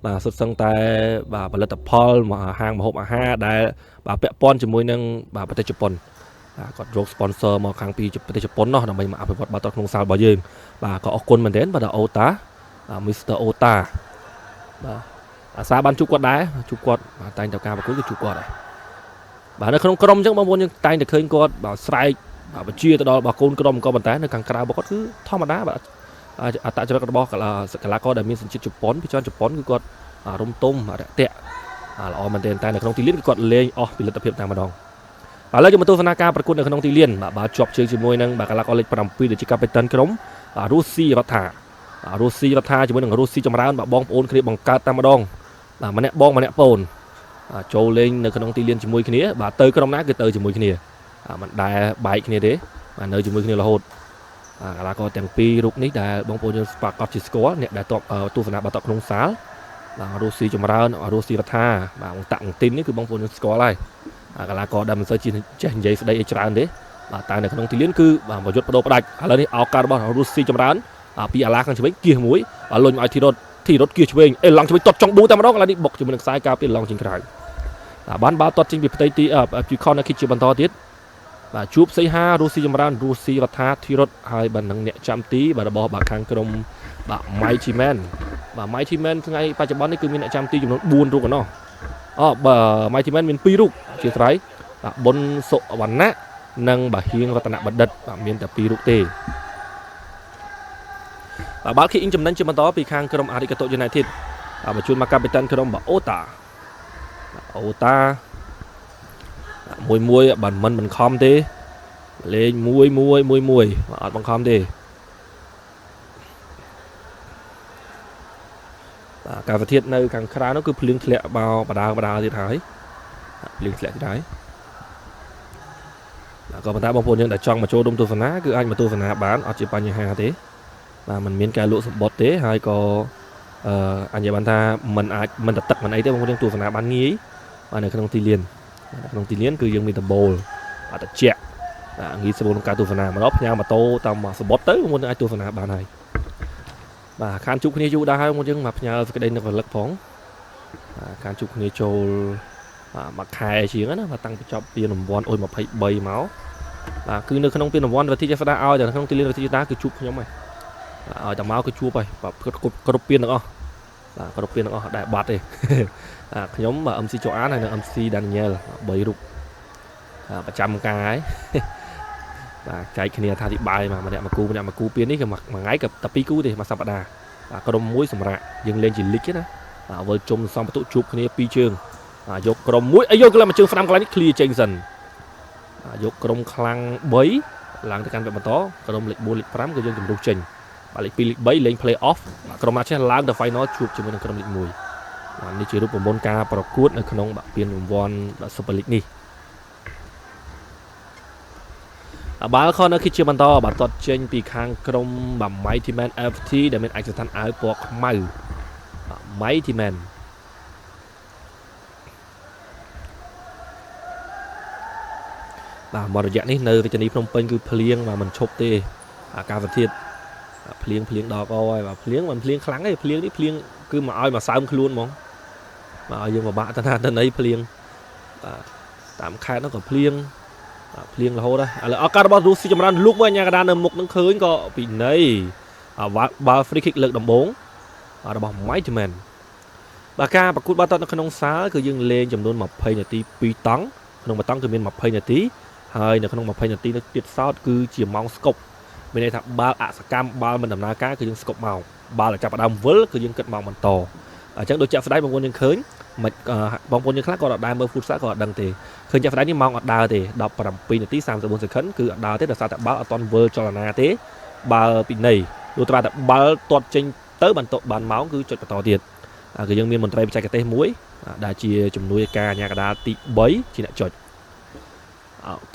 បាទសុទ្ធសឹងតែបាទផលិតផលមកហាងម្ហូបអាហារដែលបាទពាក់ព័ន្ធជាមួយនឹងបាទប្រទេសជប៉ុនបាទគាត់រក sponsor មកខាងពីប្រទេសជប៉ុននោះដើម្បីមកអភិវឌ្ឍបាល់ទាត់ក្នុងសាលរបស់យើងបាទក៏អរគុណមែនទែនបាទអូតាMr. អូតាបាទអាសាបានជួបគាត់ដែរជួបគាត់តែងតែការប្រកួតគឺជួបគាត់ដែរបាទនៅក្នុងក្រុមអញ្ចឹងបងប្អូនយើងតែងតែឃើញគាត់បាទស្រែកបាទបញ្ជាទៅដល់របស់កូនក្រុមក៏ប៉ុន្តែនៅខាងក្រៅរបស់គាត់គឺធម្មតាបាទអត្តចរិតរបស់កីឡាករដែលមានសញ្ជាតិជប៉ុនពីច្រើនជប៉ុនគឺគាត់រំទុំរាក់ទាក់ល្អមែនទែនតែនៅក្នុងទីលានគឺគាត់លេងអស់ពីលទ្ធភាពតែម្ដងឥឡូវយើងមកទស្សនាការប្រកួតនៅក្នុងទីលានបាទជាប់ជើងជាមួយនឹងបាទកីឡាករលេខ7ដែលជាកាពីតានក្រុមបាទរុស្ស៊ីរដ្ឋាជាមួយនឹងរុស្ស៊ីចម្រើនបាទបងប្អូនគ្នាបង្កើតតែម្ដងបាទម្នាក់បងម្នាក់ប្អូនចូលលេងនៅក្នុងទីលានជាមួយគ្នាបាទទៅក្រុមណាគឺទៅជាមួយគ្នាមិនដែលបែកគ្នាទេបាទនៅជាមួយគ្នារហូតកីឡាករទាំងពីររូបនេះដែលបងប្អូនយើងស្វាគមន៍ជាស្គាល់អ្នកដែលទស្សនាបាល់ទាត់ក្នុងសាលបាទរុស្ស៊ីចម្រើនរុស្ស៊ីរដ្ឋាបាទអង្គតាក់អង្គទីននេះគឺបងប្អូនយើងស្គាល់ហើយកីឡាករដែលមិនសូវចេះនិយាយស្ដីអីច្រើនទេបាទតែនៅក្នុងទីលានគឺបាទប្រយុទ្ធបដូរផ្ដាច់ឥឡូវនេះឱកាសរបស់រុស្ស៊ីចម្រើនពីអាឡាខាងឆ្វេងគៀសមួយលុញមកឲ្យធីរត់គៀសឆ្វេងឡង់ឆ្វេងទាត់ចង់ប៊ូតែម្ដងឥឡូវនេះបុកជាមួយនឹងខ្សែការពារឡង់ជាងក្រៅបានបាល់ទាត់ចេញពីផ្ទៃទីពី corner kick ជាបន្តទៀតបាទជួបសីហារុស្ស៊ីចម្រើនរុស្ស៊ីរដ្ឋាធីរត់ហើយបាទនឹងអ្នកចាំទីបាទរបស់បាទខាងក្រុមបាទ Mighty Man បាទ Mighty Man ថ្ងៃបច្ចុប្បន្ននេះគឺមានអ្នកចាំទីចំនួន4រូបកណ្ដោះបាទ Mighty Man មាន2រូបជាស្រ័យបាទប៊ុនសុវណ្ណៈនិងបាទហៀងរតនបណ្ឌិតបាទមានតែ2រូបទេបាទបាល់ kick ចំណេញជាបន្តពីខាងក្រុម Arigato United បញ្ជូនមកកាពីតានក្រុមបាទអូតាមួយបាទមិនខំទេលេងមួយអត់បង្ខំទេបាទការវិធាននៅខាងក្រៅនោះគឺភ្លៀងធ្លាក់បោបដាទៀតហើយភ្លៀងធ្លាក់ទៀតហើយក៏ប៉ុន្តែបងប្អូនយើងដែលចង់មកចូលរួមទស្សនាគឺអាចមកទស្សនាបានអត់ជាបញ្ហាទេបាទมันមានការលក់សម្បត្តិទេហើយក៏អញ្ញាបានថាមិនទឹកមិនអីទេបងប្អូនយើងទស្សនាបានងាយបាទនៅក្នុងទីលានគឺយើងមានដំបូលអត់ត្រជាក់ងាយស្រួលក្នុងការទស្សនាមកដល់ផ្ញើម៉ូតូតាមសម្បត្តិទៅបងប្អូនអាចទស្សនាបានហើយបាទខានជួបគ្នាយូរដែរហើយបងប្អូនយើងមកផ្ញើសេចក្តីនឹករលឹកផងខានជួបគ្នាចូលមួយខែជាងណាបាទតាំងពីចប់ពានរង្វាន់អុយ23មកបាទគឺនៅក្នុងពានរង្វាន់វិធីចេស្តាឲ្យតែក្នុងទីលានវិធីចេស្តាគឺជួបខ្ញុំហើយឲ្យតែមកគឺជួបហើយបាទគ្រប់ពានទាំងអស់បាទគ្រប់ពានទាំងអស់ដែលបាត់ទេខ្ញុំបាទ MC ជូអានហើយនិង MC Daniel 3រូបប្រចាំការហើយបាទចែកគ្នាថាអធិប្បាយមកម្នាក់មកគូពាននេះគឺមួយថ្ងៃក៏តែ2គូទេមួយសប្តាហ៍បាទក្រុមមួយសម្រាប់យើងលេងជាលីកណាបាទវិលជុំសំបន្ទុជួបគ្នា2ជើងយកក្រុមមួយយកកន្លែងមួយជើងស្ដាំកន្លែងនេះ clear ចេញសិនយកក្រុមខ្លាំង3ឡើងទៅកាន់វគ្គបន្តក្រុមលេខ4លេខ5គឺយើងជំរុះចេញបាទលេខ2លេខ3លេង play off បាទក្រុមណាចេះឡើងទៅ final ជួបជាមួយនឹងក្រុមលេខ1បាទនេះជារូបមន្តការប្រកួតនៅក្នុងពានរង្វាន់ Super League នេះបាល់ខននៅគិតជាបន្តបាទទាត់ចេញពីខាងក្រុមបាទ Mighty Man FT ដែលមានឯកសណ្ឋានអាវពណ៌ខ្មៅបាទ Mighty Man បាទមករយៈនេះនៅរាជធានីភ្នំពេញគឺភ្លៀងបាទមិនឈប់ទេអាកាសធាតុភ្លៀងដល់កហើយបាទភ្លៀងមិនភ្លៀងខ្លាំងទេភ្លៀងនេះភ្លៀងគឺមកឲ្យមកសើមខ្លួនហ្មងបាទឲ្យយើងពិបាកទៅណាទៅណីភ្លៀងបាទតាមខេត្តនោះក៏ភ្លៀងរហូតដែរឥឡូវឱកាសរបស់រុស្ស៊ីចម្រើនលូកមកញ៉ាកដានៅមុខនឹងឃើញក៏ពីណីបាល់ free kick លើកដំបូងរបស់ Mighty Man បាទការប្រកួតបាល់ទាត់នៅក្នុងសាលគឺយើងលេងចំនួន20នាទី2តង់ក្នុងមួយតង់គឺមាន20នាទីហើយនៅក្នុង20នាទីនោះទៀតសោតគឺជាម៉ោងស្កប់មានន័យថាបាល់អសកម្មបាល់មិនដំណើរការគឺយើងស្កប់មកបាល់ចាប់ផ្ដើមវិលគឺយើងគិតមកបន្តអញ្ចឹងដូចចាក់ស្ដាយបងប្អូនយើងឃើញមិនបងប្អូនយើងខ្លះក៏អត់ដែរមើល futsal ក៏អត់ដឹងទេឃើញចាក់ស្ដាយនេះម៉ោងអត់ដើរទេ17នាទី34សេកិនគឺអត់ដើរទេដោយសារតែបាល់អត់ទាន់វិលចលនាទេបាល់ពីនៃលុះត្រាតែបាល់ទាត់ចេញទៅបានម៉ោងគឺចុចបន្តទៀតគឺយើងមានមន្ត្រីបច្ចេកទេសមួយដែលជាជំនួយការអាជ្ញាកណ្ដាលទី3ជាអ្នកចុច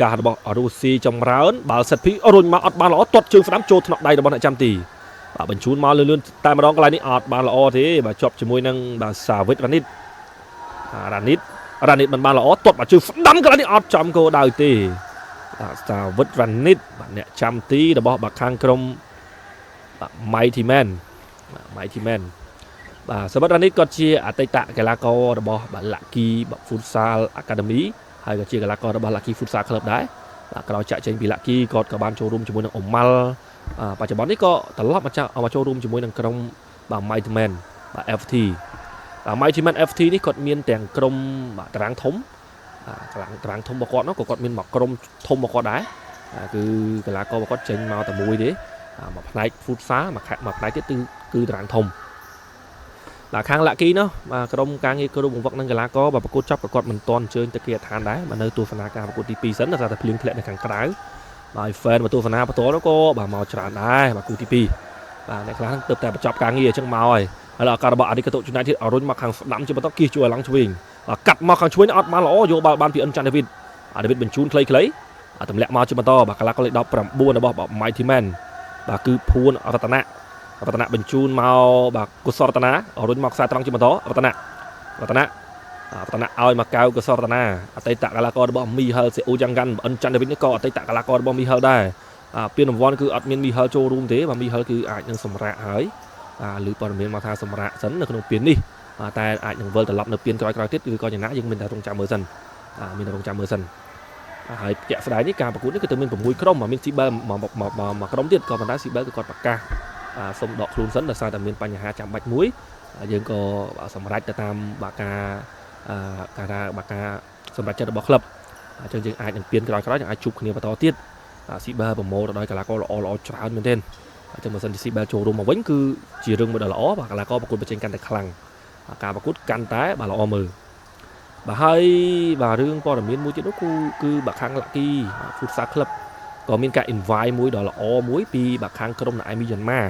ការរបស់រុស្ស៊ីចម្រើនបាល់សិតភីរុញមកអត់បានល្អទាត់ជើងស្ដាំចូលថ្នាក់ដៃរបស់អ្នកចាំទីបាទបញ្ជូនមកលឿនតែម្ដងកន្លែងនេះអត់បានល្អទេបាទជាប់ជាមួយនឹងបាទសាវិតរ៉ានីតមិនបានល្អទាត់មកជើងស្ដាំកន្លែងនេះអត់ចំគោលដៅទេបាទសាវិតរ៉ានីតបាទអ្នកចាំទីរបស់បាទខាងក្រុមបាទ Mighty Man បាទសម្បត្តិនេះគាត់ជាអតីតកីឡាកររបស់បាទ Lucky Futsal Academy ហើយក៏ជាកីឡាកររបស់ Lucky Futsal Club ដែរបាទក្រោយចាក់ចេញពី Lucky គាត់ក៏បានចូលរួមជាមួយនឹង Omal បច្ចុប្បន្ននេះក៏ត្រឡប់មកចូលរួមជាមួយនឹងក្រុមបាទ Mighty Man បាទ FT បាទ Mighty Man FT នេះគាត់មានទាំងក្រុមបាទតារាងធំតារាងធំរបស់គាត់នោះក៏គាត់មានមកក្រុមធំរបស់គាត់ដែរគឺកីឡាកររបស់គាត់ចេញមកតែមួយទេមួយផ្នែក Futsal មួយផ្នែកទៀតគឺតារាងធំបាទខាង Lucky នោះបាទក្រុមការងារគ្រូបង្វឹកនឹងកីឡាករបាទប្រកួតចប់ក៏គាត់មិនទាន់អញ្ជើញទៅគេដ្ឋានដែរបាទនៅទស្សនាការប្រកួតទី2សិនតែភ្លៀងធ្លាក់នៅខាងក្រៅបាទ fan មកទស្សនាបន្តនោះក៏បាទមកច្រើនដែរបាទគូទី2បាទអ្នកខ្លះទៅតែបញ្ចប់ការងារអញ្ចឹងមកហើយឱកាសរបស់ Arigato United ឲ្យរុញមកខាងស្ដាំជាបន្តគៀសជួយឡើងឆ្វេងកាត់មកខាងឆ្វេងអត់បានល្អយកបាល់បានពីអិនចាន់ដាវីតបញ្ជូនខ្លីៗទម្លាក់មកជាបន្តបាទកីឡាករលេខ19របស់ Mighty Man បាទគឺភួនរតនៈបញ្ជូនមកបាទកុសលរតនារុញមកខ្សែត្រង់ជាបន្តរតនៈឲ្យមកកៅកុសលរតនាអតីតកីឡាកររបស់មីហលសេអូយ៉ាងកាន់អិនចាន់ដាវីតនេះក៏អតីតកីឡាកររបស់មីហលដែរពានរង្វាន់គឺអត់មានមីហលចូលរួមទេបាទមីហលគឺអាចនឹងសម្រាកហើយឬព័ត៌មានមកថាសម្រាកសិននៅក្នុងពាននេះតែអាចនឹងវិលត្រឡប់នៅពានក្រោយៗទៀតគឺក៏យ៉ាងណាយើងមានតែរងចាំមើលសិនហើយជាក់ស្ដែងនេះការប្រកួតនេះគឺទៅមាន6ក្រុមមានស៊ីបែលមកក្រុមទៀតក៏ប៉ុន្តែស៊ីបែលគឺគាត់ប្រកាសសុំដកខ្លួនសិនដោយសារតែមានបញ្ហាចាំបាច់មួយយើងក៏សម្រេចទៅតាមបាការសម្រេចចិត្តរបស់ក្លឹបអញ្ចឹងយើងអាចនឹងពានក្រោយៗយើងអាចជួបគ្នាបន្តទៀតស៊ីបែលប្រមូលទៅដោយកីឡាករល្អច្រើនមែនទែនអញ្ចឹងបើសិនជាស៊ីបែលចូលរួមមកវិញគឺជារឿងមួយដ៏ល្អបាទកីឡាករប្រកួតប្រជែងកាន់តែខ្លាំងការប្រកួតកាន់តែបាទល្អមើលបាទហើយបាទរឿងព័ត៌មានមួយទៀតនោះគឺបាទខាង Lucky Futsal Club ក៏មានការ invite មួយដ៏ល្អមួយពីបាទខាងក្រុមនៅឯមីយ៉ាន់ម៉ា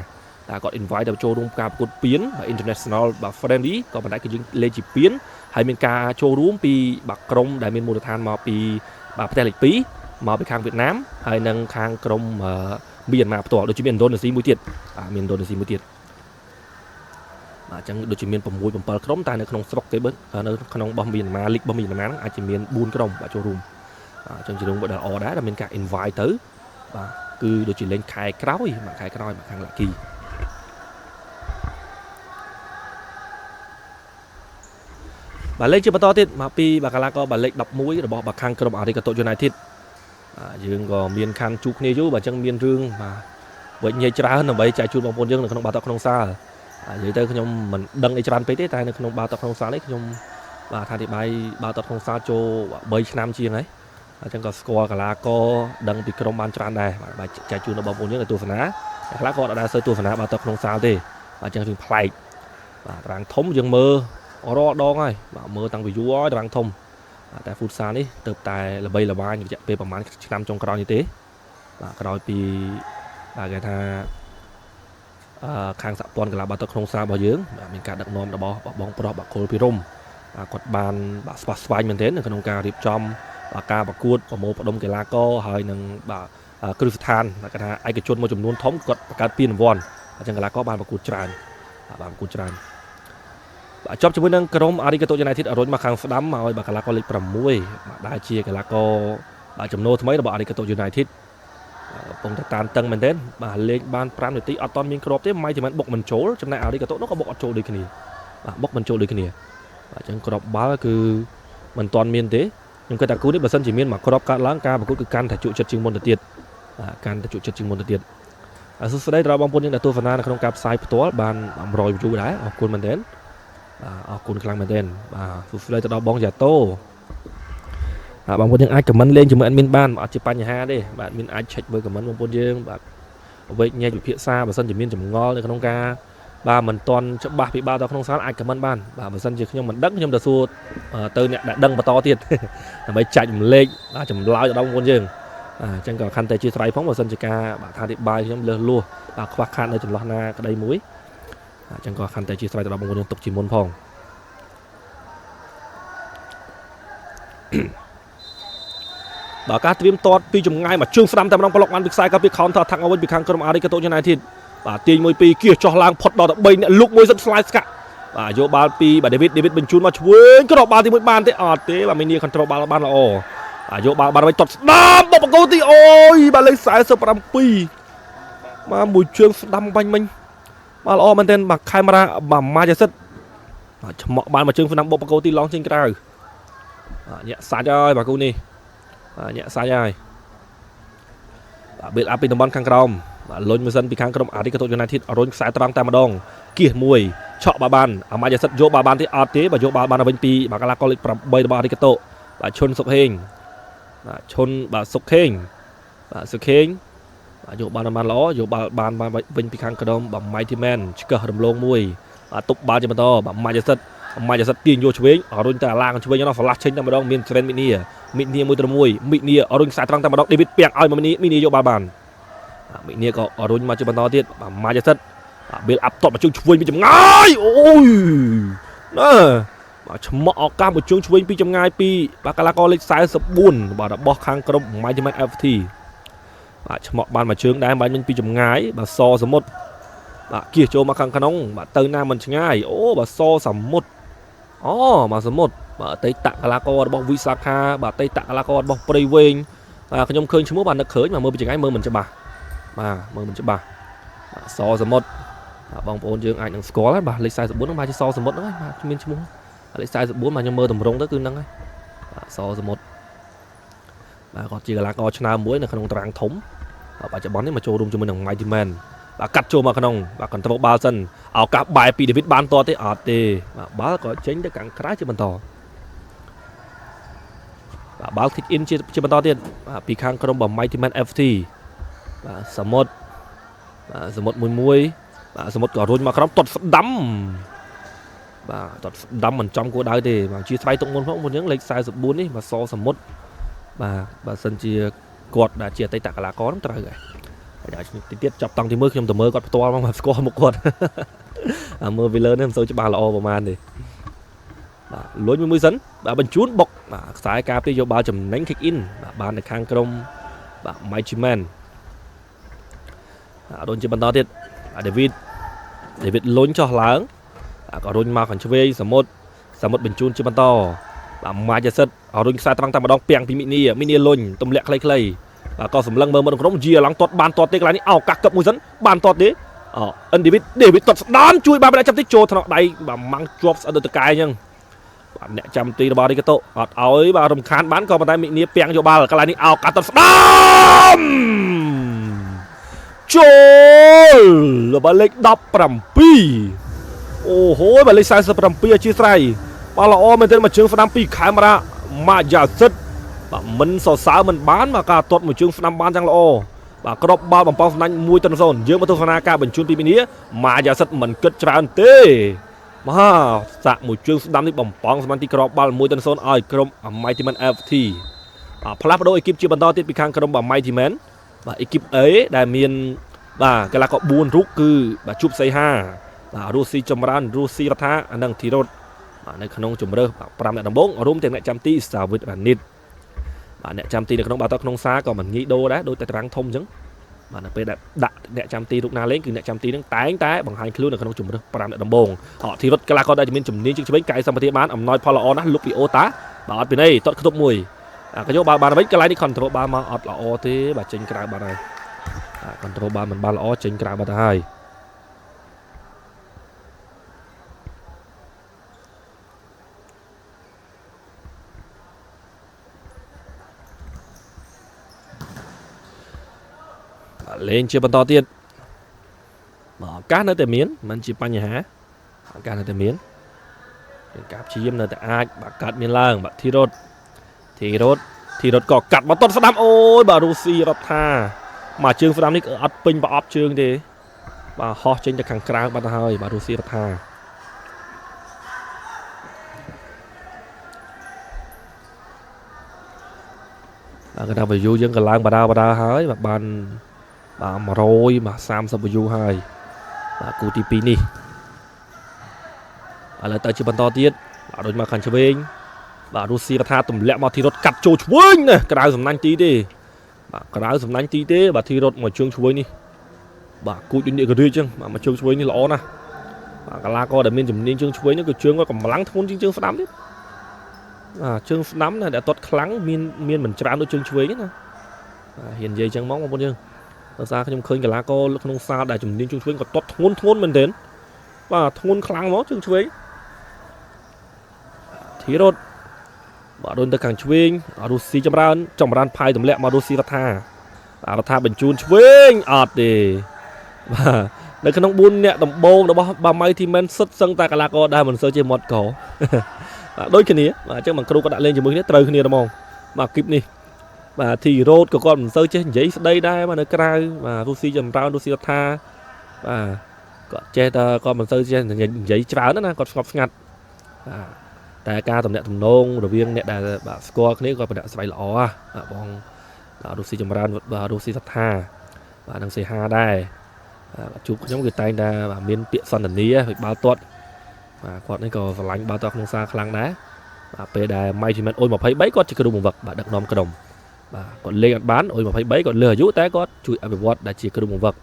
តែគាត់ invite ទៅចូលរួមការប្រកួតពានបាទ international បាទ friendly ក៏ប៉ុន្តែគឺយើងលេងជាពានហើយមានការចូលរួមពីបាទក្រុមដែលមានមូលដ្ឋានមកពីបាទប្រទេសលេខ2មកពីខាងវៀតណាមហើយនិងខាងក្រុមមីយ៉ាន់ម៉ាផ្ទាល់ដូចជាមានឥណ្ឌូនេស៊ីមួយទៀតបាទអញ្ចឹងដូចជាមាន6 7ក្រុមតែនៅក្នុងស្រុកទេបើនៅក្នុងរបស់មីយ៉ាន់ម៉ាលីករបស់មីយ៉ាន់ម៉ាអាចជាមាន4ក្រុមបាទចូលរួមអញ្ចឹងជារឿងមួយដ៏ល្អដែរដែលមានការ invite ទៅបាទគឺដូចជាលេងខែក្រោយបាទខាង Lucky បាទលេខជាបន្តទៀតមកពីបាទកីឡាករបាទលេខ11របស់បាទខាងក្រុម Arigato United យើងក៏មានខានជួបគ្នាយូរបាទអញ្ចឹងមានរឿងបាទវិញញ៉ៃច្រើនដើម្បីចែកជូនបងប្អូនយើងនៅក្នុងបាល់ទាត់ក្នុងសាលនិយាយទៅខ្ញុំមិនដឹងអីច្រើនពេកទេតែនៅក្នុងបាល់ទាត់ក្នុងសាលនេះខ្ញុំបាទថាអធិប្បាយបាល់ទាត់ក្នុងសាលចូល3ឆ្នាំជាងហើយអញ្ចឹងក៏ស្គាល់កីឡាករដឹងពីក្រុមបានច្រើនដែរបាទចែកជូនដល់បងប្អូនយើងទៅទស្សនាខ្លះក៏អត់ដែរសូវទស្សនាបាល់ទាត់ក្នុងសាលទេបាទអញ្ចឹងរឿងប្លែកបាទតារាងធំយើងមើលរាល់ដងហើយបាទមើលតាំងពីយូរហើយតារាងធំតែ Futsal នេះទៅតែល្បីល្បាញរយៈពេលប្រហែលឆ្នាំចុងក្រោយនេះទេបាទក្រោយពីបាទគេថាខាងសហព័ន្ធកីឡាបាល់ទាត់ក្នុងសាលរបស់យើងមានការដឹកនាំរបស់បងប្រុសបាទខុលពីរំគាត់បានបាទស្វាស្វែងមែនទែននៅក្នុងការរៀបចំការប្រកួតប្រមូលផ្ដុំកីឡាករហើយនឹងបាទគ្រឹះស្ថានគេថាឯកជនមួយចំនួនធំគាត់បង្កើតពានរង្វាន់អញ្ចឹងកីឡាករបានប្រកួតច្រើនបាទចប់ជាមួយនឹងក្រុម Arigato United រុញមកខាងស្ដាំមកឲ្យបាទកីឡាករលេខ6បាទដែលជាកីឡាករបាទចំណូលថ្មីរបស់ Arigato United កំពុងតែតានតឹងមែនទែនបាទលេងបាន5នាទីអត់ទាន់មានគ្រាប់ទេម៉ៃទីមិនបុកមិនចូលចំណែក Arigato នោះក៏បុកអត់ចូលដូចគ្នាបាទបុកមិនចូលដូចគ្នាបាទអញ្ចឹងគ្រាប់បាល់គឺមិនទាន់មានទេខ្ញុំគិតថាគូនេះបើសិនជាមានមកគ្រាប់កាត់ឡើងការប្រកួតគឺកាន់តែជក់ចិត្តជាងមុនទៅទៀតសួស្ដីដល់បងប្អូនយើងដែលទស្សនានៅក្នុងការផ្សាយផ្ទាល់បាន100 view ដែរអរគុណមែនទែនអរគុណខ្លាំងមែនទែនបាទសួស្ដីទៅដល់បងយ៉ាតូបងប្អូនយើងអាចខមមិនលេងជាមួយadminបានអត់ជាបញ្ហាទេបាទadminអាច check មើលខមមិនបងប្អូនយើងបាទវេកញែកវិភាសាបើសិនជាមានចម្ងល់នៅក្នុងការបាទមិនទាន់ច្បាស់ពីបាល់ទៅក្នុងសាលអាចខមមិនបានបាទបើសិនជាខ្ញុំមិនដឹងខ្ញុំទៅសួរទៅអ្នកដែលដឹងបន្តទៀតដើម្បីចែករំលែកបាទចម្លើយទៅដល់បងប្អូនយើងអញ្ចឹងក៏ខន្តីជាស្រ័យផងបើសិនជាការបាទថាអធិប្បាយខ្ញុំលើសលួសបាទខ្វះខាតនៅចន្លោះណាក្តីមួយអញ្ចឹងក៏ខន្តីជាស្រ័យទៅដល់បងប្អូនយើងទុកជាមុនផងដល់ការត្រៀមទាត់ពីចម្ងាយមកជើងស្ដាំតែម្ដងប្លុកបានពីខ្សែក៏ពី counter attack អវិញពីខាងក្រុម Arigato United បាទទាញមួយពីគៀសចោះឡើងផុតដល់ទៅ3អ្នកលុកមួយសិតស្លាយស្កាក់បាទយកបាល់ពីបាទ David បញ្ជូនមកឆ្វេងគ្រាប់បាល់ទី1បានទេអត់ទេបាទមីនី control បាល់បានល្អយកបាល់បានវិញទាត់ស្ដាំបបកោទីអូយបាទលេខ47បាទមួយជើងស្ដាំបាញ់មិញបាទល្អមែនទែនបាទខេមរ៉ាបាទម៉ាជាសិត ឆ្មក់បានមកជើងស្នាមបុកបកោទីឡងចេញក្រៅញាក់សាច់ហើយបាទគូនេះញាក់សាច់ហើយបៀលអាប់ពីតំបន់ខាងក្រោមបាទលុញមួយសិនពីខាងក្រុមអារីកាតូយូណៃធីតរុញខ្សែត្រង់តែម្ដងគៀសមួយឆក់បានអាម៉ាយ៉ាសិតយកបានទេអត់ទេបាទយកបានវិញពីបាទកាឡាកូលេខ8របស់អារីកាតូបាទឈុនសុកហេងបាទឈុនបាទសុកហេងបាទសុកហេងបាទយកបានល្អយកបានវិញពីខាងក្រោមបាទ Mighty Man ឆ្កឹះរំលងមួយបាទទប់បាល់ជាបន្តបាទម៉ាយ៉ាសិតទាញយកឆ្វេងរុញតែអាឡាឆ្វេងនោះឆ្លាស់ចេញតែម្ដងមានTrentមីនីមួយទៅមួយមីនីរុញខ្សែត្រង់តែម្ដង David ពាំងឲ្យមីនីយកបាល់បានមីនីក៏រុញមកជាបន្តទៀតបាទម៉ាយ៉ាសិតបៀលអាប់តបមកជើងឆ្វេងពីចម្ងាយអូយណាបាទឆ្មក់ឱកាសមកជើងឆ្វេងពីចម្ងាយពីបាទកាឡាកូលេខ44បាទរបស់ខាងក្រុម Mighty Man FT បាទឆ្មក់បានមកជើងដែរបាញ់មិញពីចម្ងាយបាទសសមុទ្របាទគៀសចូលមកខាងក្នុងបាទទៅណាមិនឆ្ងាយអូបាទសសមុទ្រមកសមុទ្របាទអតីតកីឡាកររបស់វិសាខាបាទអតីតកីឡាកររបស់ព្រៃវែងបាទខ្ញុំឃើញឈ្មោះបាទនឹកឃើញមកមើលពីចម្ងាយមើលមិនច្បាស់បាទមើលមិនច្បាស់បាទសសមុទ្របងប្អូនយើងអាចនឹងស្គាល់ហើយបាទលេខ44ហ្នឹងបាទជាសសមុទ្រហ្នឹងហើយបាទមានឈ្មោះលេខ44បាទខ្ញុំមើលតម្រងទៅគឺហ្នឹងហើយបាទសសមុទ្របាទគាត់ជាកីឡាករឆ្នើមមួយនៅក្នុងតារាងធំបច្ចុប្បន្ននេះមកចូលរួមជាមួយនឹង Mighty Man បាទកាត់ចូលមកក្នុងបាទកន្ត្រកបាល់សិនឱកាសបែរពី David បានតទេអត់ទេបាទបាល់ក៏ចេញទៅខាងក្រៅជាបន្តបាទបាល់ kick in ជាបន្តទៀតបាទពីខាងក្រុមរបស់ Mighty Man FT បាទសមុទ្របាទសមុទ្រមួយបាទសមុទ្រក៏រុញមកក្រុមទាត់ស្ដាំបាទទាត់ស្ដាំមិនចំគោលដៅទេបាទជាស្វ័យទុកមុនផងមុនយើងលេខ44នេះបាទសសមុទ្របាទបើសិនជាគាត់ដែលជាអតីតកីឡាករហ្នឹងត្រូវហើយហើយទៀតចាប់តង់ទីមើលខ្ញុំទៅមើលគាត់ផ្ទាល់មកស្គាល់មុខគាត់មើលពីលើនេះមិនសូវច្បាស់ល្អប្រហែលទេបាទលួចមួយសិនបាទបញ្ជូនបុកបាទខ្សែការពារយកបាល់ចំណេញ kick in បាទបាននៅខាងក្រុមបាទ Mighty Man រុញជាបន្តទៀតបាទ David លុញចុះឡើងក៏រុញមកខាងឆ្វេងសមុទ្របញ្ជូនជាបន្តបាទម៉ាយ៉ាសិតរុញខ្សែត្រង់តែម្ដងពាំងពីមីនីលុញទម្លាក់ខ្លីបាទក៏សម្លឹងមើលមកក្នុងជាឡើងទាត់បានទាត់ទេកន្លែងនេះឱកាសកឹបមួយសិនបានទាត់ទេDavid ទាត់ស្ដានជួយបានម្នាក់ចាំតិចចូលថ្នាក់ដៃបាទម៉ាំងជាប់ស្អិតទៅតកែអញ្ចឹងបាទអ្នកចាំទីរបស់រីកាតូអត់ឲ្យបាទរំខានបានក៏ប៉ុន្តែមីនីពាំងយកបាល់កន្លែងនេះឱកាសទាត់ស្ដានចូលរបស់លេខ17អូហូបាទលេខ47អធិស្ឋានបាល់ល្អមែនទែនមកជើងស្ដាំពីខេមរ៉ាម៉ាយ៉ាសិតបាទមិនសរសើរមិនបានមកការទាត់មួយជើងស្ដាំបានយ៉ាងល្អបាទក្របបាល់បំផុសស្នាញ់1-0យើងមកទស្សនាការបញ្ជូនពីមីនីម៉ាយ៉ាសិតមិនគិតច្រើនទេបាទសាក់មួយជើងស្ដាំនេះបំផង់ស្មានទីក្របបាល់1-0ឲ្យក្រុម Mighty Man FT បាទផ្លាស់ប្ដូរអេគីបជាបន្តទៀតពីខាងក្រុម Mighty Man បាទអេគីប A ដែលមានបាទកីឡាករ4រូបគឺបាទជួបសីហាបាទរស់ស៊ីចម្រើនរស់ស៊ីរដ្ឋានិងធីរ៉ុតបាទនៅក្នុងជម្រើស5អ្នកដំបូងរួមទាំងអ្នកចាំទីសាវិតរ៉ានីតបាទអ្នកចាំទីនៅក្នុងបាល់ទាត់ក្នុងសាក៏មិនងាយដូរដែរដូចតែតារាងធំអញ្ចឹងបាទនៅពេលដែលដាក់អ្នកចាំទីរូបណាលេងគឺអ្នកចាំទីនឹងតែងតែបង្ហាញខ្លួននៅក្នុងជម្រើស5អ្នកដំបូងធីរ៉ុតកីឡាករដែលមានជំនាញជើងឆ្វេងកាយសម្បត្តិបានអំណោយផលល្អណាស់លុបពីអូតាបាទអត់ពីនេះទាត់ខ្ទប់មួយក៏យកបាល់បានវិញកន្លែងនេះ control បាល់មកអត់ល្អទេបាទចេញក្រៅបាត់ហើយបាទ control បាល់មិនបានល្អចេញក្រៅបាត់ហើយលេងជាបន្តទៀតបាទឱកាសនៅតែមានមិនជាបញ្ហាឱកាសនៅតែមានការព្យាយាមនៅតែអាចបាទកាត់មានឡើងបាទធីរ៉ុតក៏កាត់មកទាត់ស្ដាំអូយបាទរុស្ស៊ីរដ្ឋាមកជើងស្ដាំនេះអត់ពេញប្រអប់ជើងទេបាទហោះចេញទៅខាងក្រៅបាត់ទៅហើយបាទរុស្ស៊ីរដ្ឋាបាទគាត់ថា view យើងក៏ឡើងបដាហើយបាទបានបាទ100បាទ30 view ហើយបាទគូទី2នេះឥឡូវទៅជាបន្តទៀតបាទដូចមកខាងឆ្វេងបាទរុស្ស៊ីរដ្ឋាទម្លាក់មកធីរ៉ុតកាត់ចូលឆ្វេងណាក្រៅសំណាញ់ទីទេបាទក្រៅសំណាញ់ទីទេបាទធីរ៉ុតមកជើងឆ្វេងនេះបាទគូចដូចនេះក៏រីកចឹងបាទមកជើងឆ្វេងនេះល្អណាស់បាទកីឡាករដែលមានជំនាញជើងឆ្វេងនេះគឺជើងគាត់កម្លាំងធ្ងន់ជាងជើងស្ដាំទៀតបាទជើងស្ដាំណាដែលទាត់ខ្លាំងមានមិនច្រើនដូចជើងឆ្វេងណាបាទហ៊ាននិយាយចឹងមកបងប្អូនយើងដោយសារខ្ញុំឃើញកីឡាករក្នុងសាលដែលជំនាញជើងឆ្វេងគាត់ទាត់ធ្ងន់មែនទែនបាទធ្ងន់ខ្លាំងមកជើងឆ្វេង ពីរត់បាទដូចទៅខាងឆ្វេងរុស្ស៊ីចម្រើនផាយទម្លាក់មករុស្ស៊ីរដ្ឋាបញ្ជូនឆ្វេងអត់ទេបាទនៅក្នុង4អ្នកដំបូងរបស់បាម៉ៃធីមែនសុទ្ធសឹងតែកីឡាករដែលមិនសូវជាមាត់កដូចគ្នាបាទអញ្ចឹងបងគ្រូក៏ដាក់លេងជាមួយគ្នាត្រូវគ្នាហ្មងបាទគីបនេះបាទធីរ៉ូតក៏គាត់មិនសូវចេះនិយាយស្ដីដែរបាទនៅក្រៅបាទរុស្ស៊ីចម្រើនរុស្ស៊ីរដ្ឋាបាទគាត់ចេះតែគាត់មិនសូវចេះនិយាយច្រើនណាគាត់ស្ងប់ស្ងាត់តែការតំណាក់តំណងរវាងអ្នកដែលបាទស្គាល់គ្នាគាត់ប្រដាក់ស្វ័យល្អបាទបងរុស្ស៊ីចម្រើនបាទរុស្ស៊ីរដ្ឋាបាទនឹងសេហាដែរជួបខ្ញុំគឺតែងតែមានពាក្យសន្ទនាពីបាល់ទាត់បាទគាត់នេះក៏ស្រឡាញ់បាល់ទាត់ក្នុងសាលខ្លាំងដែរបាទពេលដែលម៉ៃធីមែនអ៊ុយ23គាត់ជាគ្រូបង្វឹកបាទដឹកនាំក្រុមបាទគាត់លេងអត់បានអ៊ុយ23គាត់លើសអាយុតែគាត់ជួយអភិវឌ្ឍដែលជាគ្រូបង្វឹក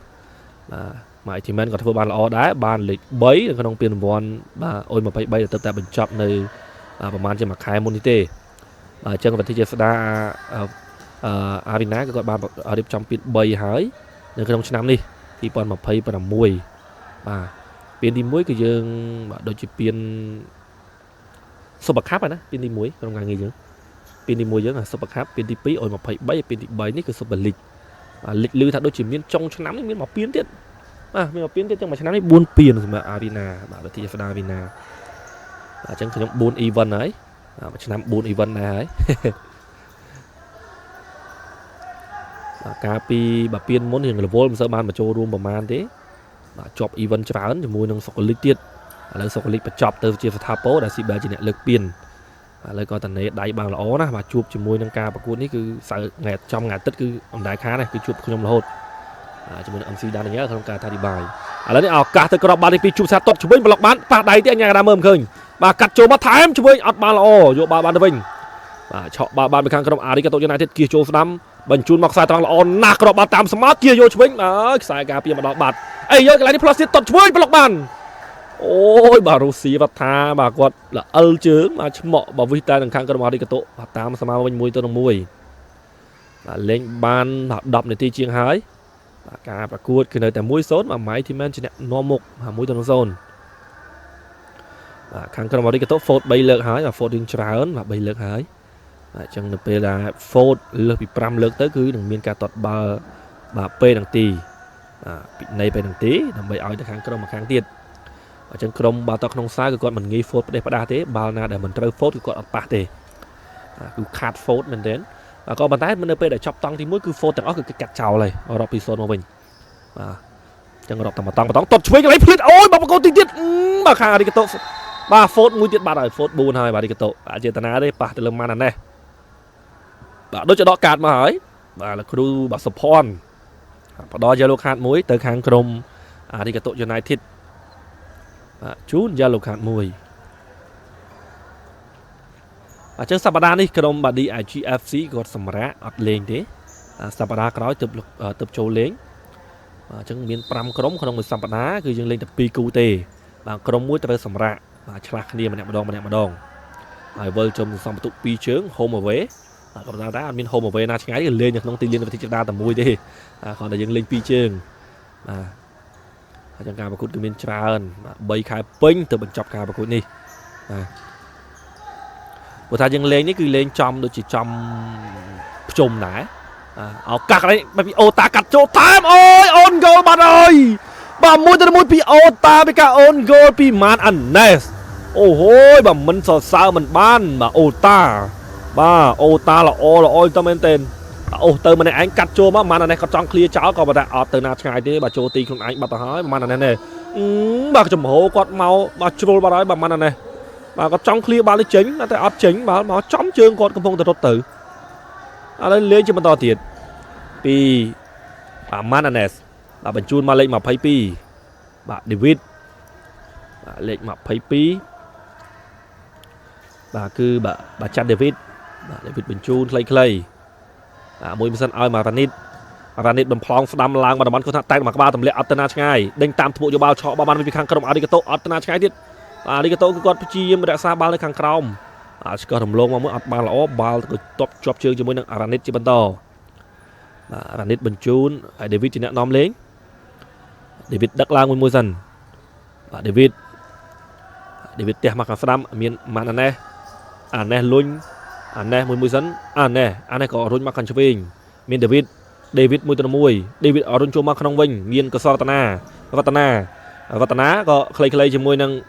បាទម៉ៃធីមែនគាត់ធ្វើបានល្អដែរបានលេខ3នៅក្នុងពានរង្វាន់បាទអ៊ុយ23ទៅតែបញ្ចប់នៅប្រហែលជាមួយខែមុននេះទេបាទអញ្ចឹងប្រទេសជាស្ដាអាវីណាក៏គាត់បានរៀបចំពាន3ហើយនៅក្នុងឆ្នាំនេះ2026បាទពានទី1គឺយើងបាទដូចជាពានស៊ុបកាប់ណាពានទី1ក្នុងថ្ងៃនេះយើងពានទី1យើងស៊ុបកាប់ពានទី2អ៊ុយ23ពានទី3នេះគឺស៊ុបលីកលីកលឺថាដូចជាមានចុងឆ្នាំនេះមានមកពានទៀតបាទមានមកពានទៀតចឹងមួយឆ្នាំនេះ4ពានសម្រាប់អាវីណាបាទប្រទេសស្ដាអាវីណាអញ្ចឹងខ្ញុំ4 event ហើយមួយឆ្នាំ4 event ដែរហើយការពីបើពានមុនរៀងរវល់មិនសូវបានមកចូលរួមប្រមាណទេបាទជាប់ event ច្រើនជាមួយនឹងសុកលីកទៀតឥឡូវសុកលីកបញ្ចប់ទៅជាស្ថាពរដែលស៊ីបែជាអ្នកលើកពានឥឡូវក៏តនេដៃបានល្អណាស់បាទជួបជាមួយនឹងការប្រកួតនេះគឺសៅរ៍ថ្ងៃចំថ្ងៃអាទិត្យគឺអណ្ដែតខានគឺជួបខ្ញុំរហូតជាមួយនឹង MC ដានីយ៉ែលក្នុងការថាអធិប្បាយឥឡូវនេះឱកាសទៅក្របបាល់ទី2ជួបសាតតឆ្វេងប្លុកបានប៉ះដៃទៀតអញ្ញាកដាមើលមិនឃើញបាទកាត់ចូលមកថែមឆ្វេងអត់បានល្អយកបាល់បានទៅវិញបាទឆក់បាល់បានពីខាងក្រុមអារីកាតុយូណៃទេគៀសចូលស្ដាំបញ្ជូនមកខ្សែត្រង់ល្អណាស់ក្របបាល់តាមស្មាតគៀសយកឆ្វេងហើយខ្សែការពារមកដល់បាត់អីយកកន្លែងនេះផ្លោះទៀតតឆ្វេងប្លុកបានអូយបាទរុស្ស៊ីរដ្ឋាបាទគាត់ល្អិលជើងបាទឆ្មក់បាទវិសតែនឹងខាងក្រុមអារីកាតុបាទតាមស្មើវិញ1-1បាទលេងបាន10នាទីជាងហើយបាទការប្រកួតគឺនៅតែ1-0បាទម៉ៃធីមែនជាអ្នកនាំមុខ1-0បាទខាងក្រុមអារីកាតុហ្វូត3លើកហើយបាទហ្វូតយើងច្រើនបាទ3លើកហើយបាទអញ្ចឹងនៅពេលដែលហ្វូតលើសពី5លើកទៅគឺនឹងមានការទាត់បាល់បាទពេលនឹងទីពីនៃពេលនឹងទីដើម្បីឲ្យទៅខាងក្រុមមកខាងទៀតអញ្ចឹងក្រុមបាល់ទាត់ក្នុងសាលគឺគាត់មិនងាយហ្វូតផ្ដេសផ្ដាស់ទេបាល់ណាដែលមិនត្រូវហ្វូតគឺគាត់អត់ប៉ះទេគឺខាត់ហ្វូតមែនទេក៏ប៉ុន្តែនៅពេលដែលចប់តង់ទី1គឺហ្វូតទាំងអស់គឺកាត់ចោលហើយរកពី0មកវិញបាទអញ្ចឹងរកតែម្តងតត់ឆ្វេងកន្លែងភ្លេចអូយបាល់ប្រកួតទីទៀតបាទខាងអារីកាតុបាទហ្វូតមួយទៀតបាត់ហើយហ្វូត4ហើយបាទអារីកាតុអចេតនាទេប៉ះទៅលើម៉ាណាណេសបាទដូចជាដកកាតមកហើយបាទលោកគ្រូបាទសុផាន់ផ្ដល់ yellow card មួយទៅខាងក្រុមអារីកាតុ United បាទជូន yellow card មួយអញ្ចឹងសប្តាហ៍នេះក្រុម Badi IGFC គាត់សម្រាប់អត់លេងទេសប្តាហ៍ក្រោយទើបចូលលេងបាទអញ្ចឹងមាន5ក្រុមក្នុងមួយសប្តាហ៍គឺយើងលេងតែ2គូទេបាទក្រុមមួយត្រូវសម្រាប់បាទឆ្លាស់គ្នាម្នាក់ម្ដងហើយវិលជុំសំបន្ទុក2ជើង home away ក៏ប៉ុន្តែអត់មាន home away ណាឆ្ងាយទេលេងនៅក្នុងទីលានវិទ្យាដាតែមួយទេគ្រាន់តែយើងលេង2ជើងបាទអញ្ចឹងការប្រកួតគឺមានច្រើនបាទ3ខែពេញទៅបញ្ចប់ការប្រកួតនេះបាទព្រោះថាយើងលេងនេះគឺលេងចំដូចជាចំភ្ជុំដែរឱកាសកន្លែងពីអូតាកាត់ចូលតាម អូយអូនហ្គោលបាត់ហើយបាទ1-1ពីអូតាពីការអូនហ្គោលពីម៉ានអាណេសអូហូយបាទមិនសរសើរមិនបានបាទអូតាបាទអូតាល្អទៅមែនទែនអូទៅម្នាក់ឯងកាត់ចូលមកម៉ានអាណេសគាត់ចង់ឃ្លាចោលក៏ប៉ុន្តែអត់ទៅណាឆ្ងាយទេបាទចូលទីខ្លួនឯងបាត់ទៅហើយម៉ានអាណេសនេះបាទចំហគាត់មកបាទជ្រុលបាត់ហើយបាទម៉ានអាណេសបាទគាត់ចង់ឃ្លាបាល់នេះចេញតែអត់ចេញបាល់មកចំជើងគាត់កំពុងតែរត់ទៅឥឡូវលេងជាបន្តទៀតពីបាទម៉ាណាណេសបាទបញ្ជូនមកលេខ22បាទដេវីតបាទលេខ22បាទគឺបាទចាត់ដេវីតបញ្ជូនខ្លីបាទមួយមិនសិនឲ្យមករ៉ានីតបំផ្លងស្ដាំឡើងមកតំបន់គាត់ថាតែមកក្បាលទម្លាក់អត់ទៅណាឆ្ងាយដេញតាមធ្ពួកយោបាល់ឆក់បានពីខាងក្រុមអារីកាតុអត់ទៅណាឆ្ងាយទៀតអារីកាតុគឺគាត់ព្យាយាមរក្សាបាល់នៅខាងក្រោមឆ្កឹះរំលងមកមើលអត់បានល្អបាល់ទៅតបជាប់ជើងជាមួយនឹងអារ៉ានីតជាបន្តបាទអារ៉ានីតបញ្ជូនហើយដេវីតជាអ្នកនាំលេងដេវីតដឹកឡើងមួយសិនបាទដេវីតផ្ទះមកខាងស្ដាំមានម៉ាណាណេស nè luôn nè mùi sấn nè có run mắc khăn chụp hình miền David mùi tận mùi David ở run chua mắc không vinh nghiên có Vatana có clay chụp mùi nâng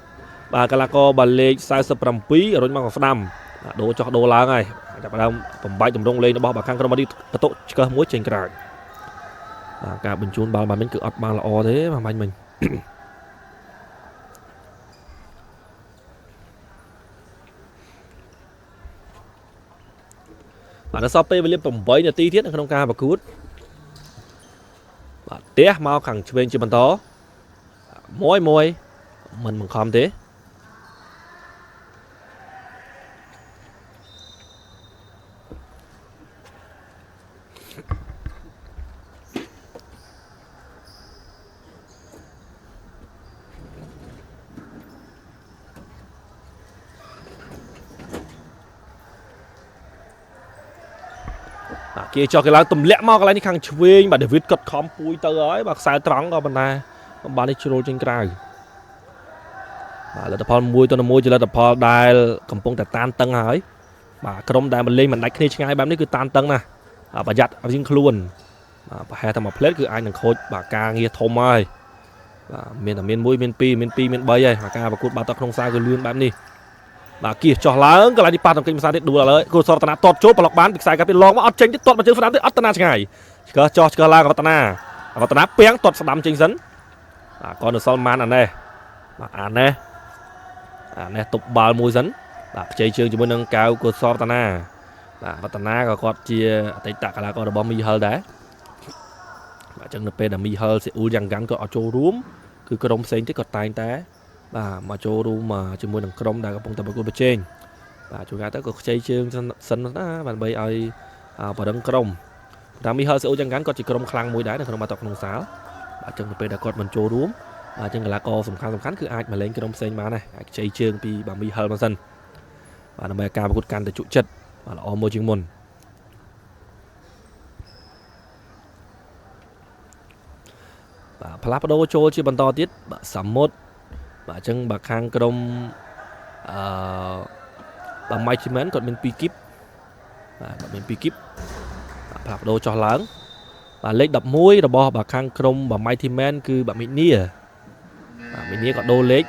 bà Calaco bà lê sai sập rầm pí ở run mắc vào đầm đồ cho đồ lá ngay chặt vào đầm phẩm bay tầm đông lên nó bao bà khăn không đi cái tổ cơ muối trên cái cả bình chun bao mà mình cứ ấp bao là o thế mà mình bạn nó shop với liệp tầm bấy là tí thiết nó không ca và cút bạn té mau khẳng bên trên bàn tó môi mình không thế kia cho cái lá tùm lẽ mau cái lá như khang chuyền bà David cất khom pui tới ấy bà sai trắng vào bên này bà đi chua trên cây bà là tập Paul mui tôi là mui chỉ là tập Paul đai cầm phong tại tan tăng ấy bà cầm đai mình lên mình đánh khi ngay bám đấy cứ tan tăng nè bà giặt ở riêng luôn bà hai thằng mà plate cứ ai đừng khôi bà ca nghe thôm ơi miền là miền mui miền pi miền bay ấy bà ca bà cút bà tao không sai cứ lươn bám đi bà kia cho lớn cái này đi pa tầm kinh sao đấy đùaเลยcô sọt tana tọt chốt bà lọc bán bị sai cái lองmà ọt chênh chứ tọt mà chơi phản tới ọt tana ngày cho la cái tana péng tọt đám chênh dẫn con được Salman này nè tục bà mùi dẫn chơi chơi cho bên nâng cao cô sọt tana có con chia tay tạc là con được bom mi hơ đấy chân được pe là mi hơ sẽ u rằng gắn có ở chỗ rúm cứ cái đông xanh thế còn tay té mà cho rum mà chỉ muốn đằng crom đã có phong tập của bên trên và chúng ta tới cuộc chơi chương sân đó bạn bây ai vào đằng crom đang mi hơi sẽ chẳng gắn có chỉ crom khang mũi đá là không mà tọt nông sáo và chân bên đã có mình cho rum chân là co sầm khăn cứ ai mà lên cái đông xanh mà này chơi chương pi bà mi hơi mà sân và nó ca và cột can để trụ chất và là môi trường môn và Palapado cho chỉ bàn to tiết sắm mốt bà chân bà khang crom bà mai chim còn bên pi kíp bà đồ cho lớn bà lấy đập muối rồi bỏ bà khang crom bà mai chim cứ bà mini còn đô lết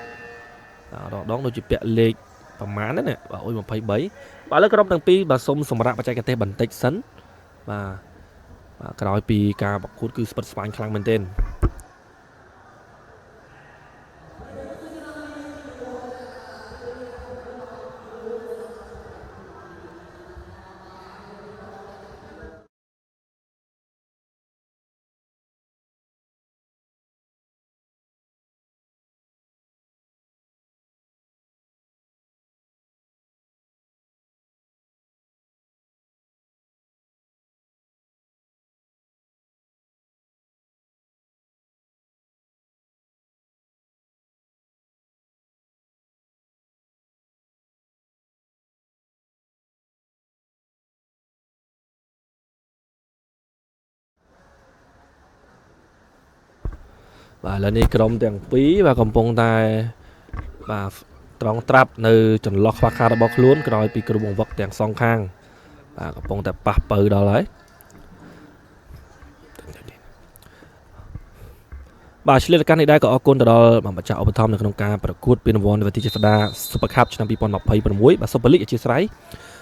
đó đón đôi chụp bẹ lết bà má đấy nè bà ôi mà phải bấy bà lấy crom thằng pi bà xông sòng rạ bà chạy cái tay bẩn tách sấn bà cái nói pi ca bọc cút cứ spot spine khang bên tên và lên đi crom tiền phí và cầm phong tai và tròn trap nơi chuẩn lọt pha kha bọc luôn rồi bị crom bông vật tiền song khang và cầm phong tai pa pơ đó đấy bà chỉ lên cái nàyได้ก็คนต่อมาจากอุปถัมภ์ในโครงการประกวดเป็นวันวันที่จะได้ซุปเปอร์คัพชั้นปีปอนด์20ประมวยแบบซุปเปอร์ลีกที่สไลด์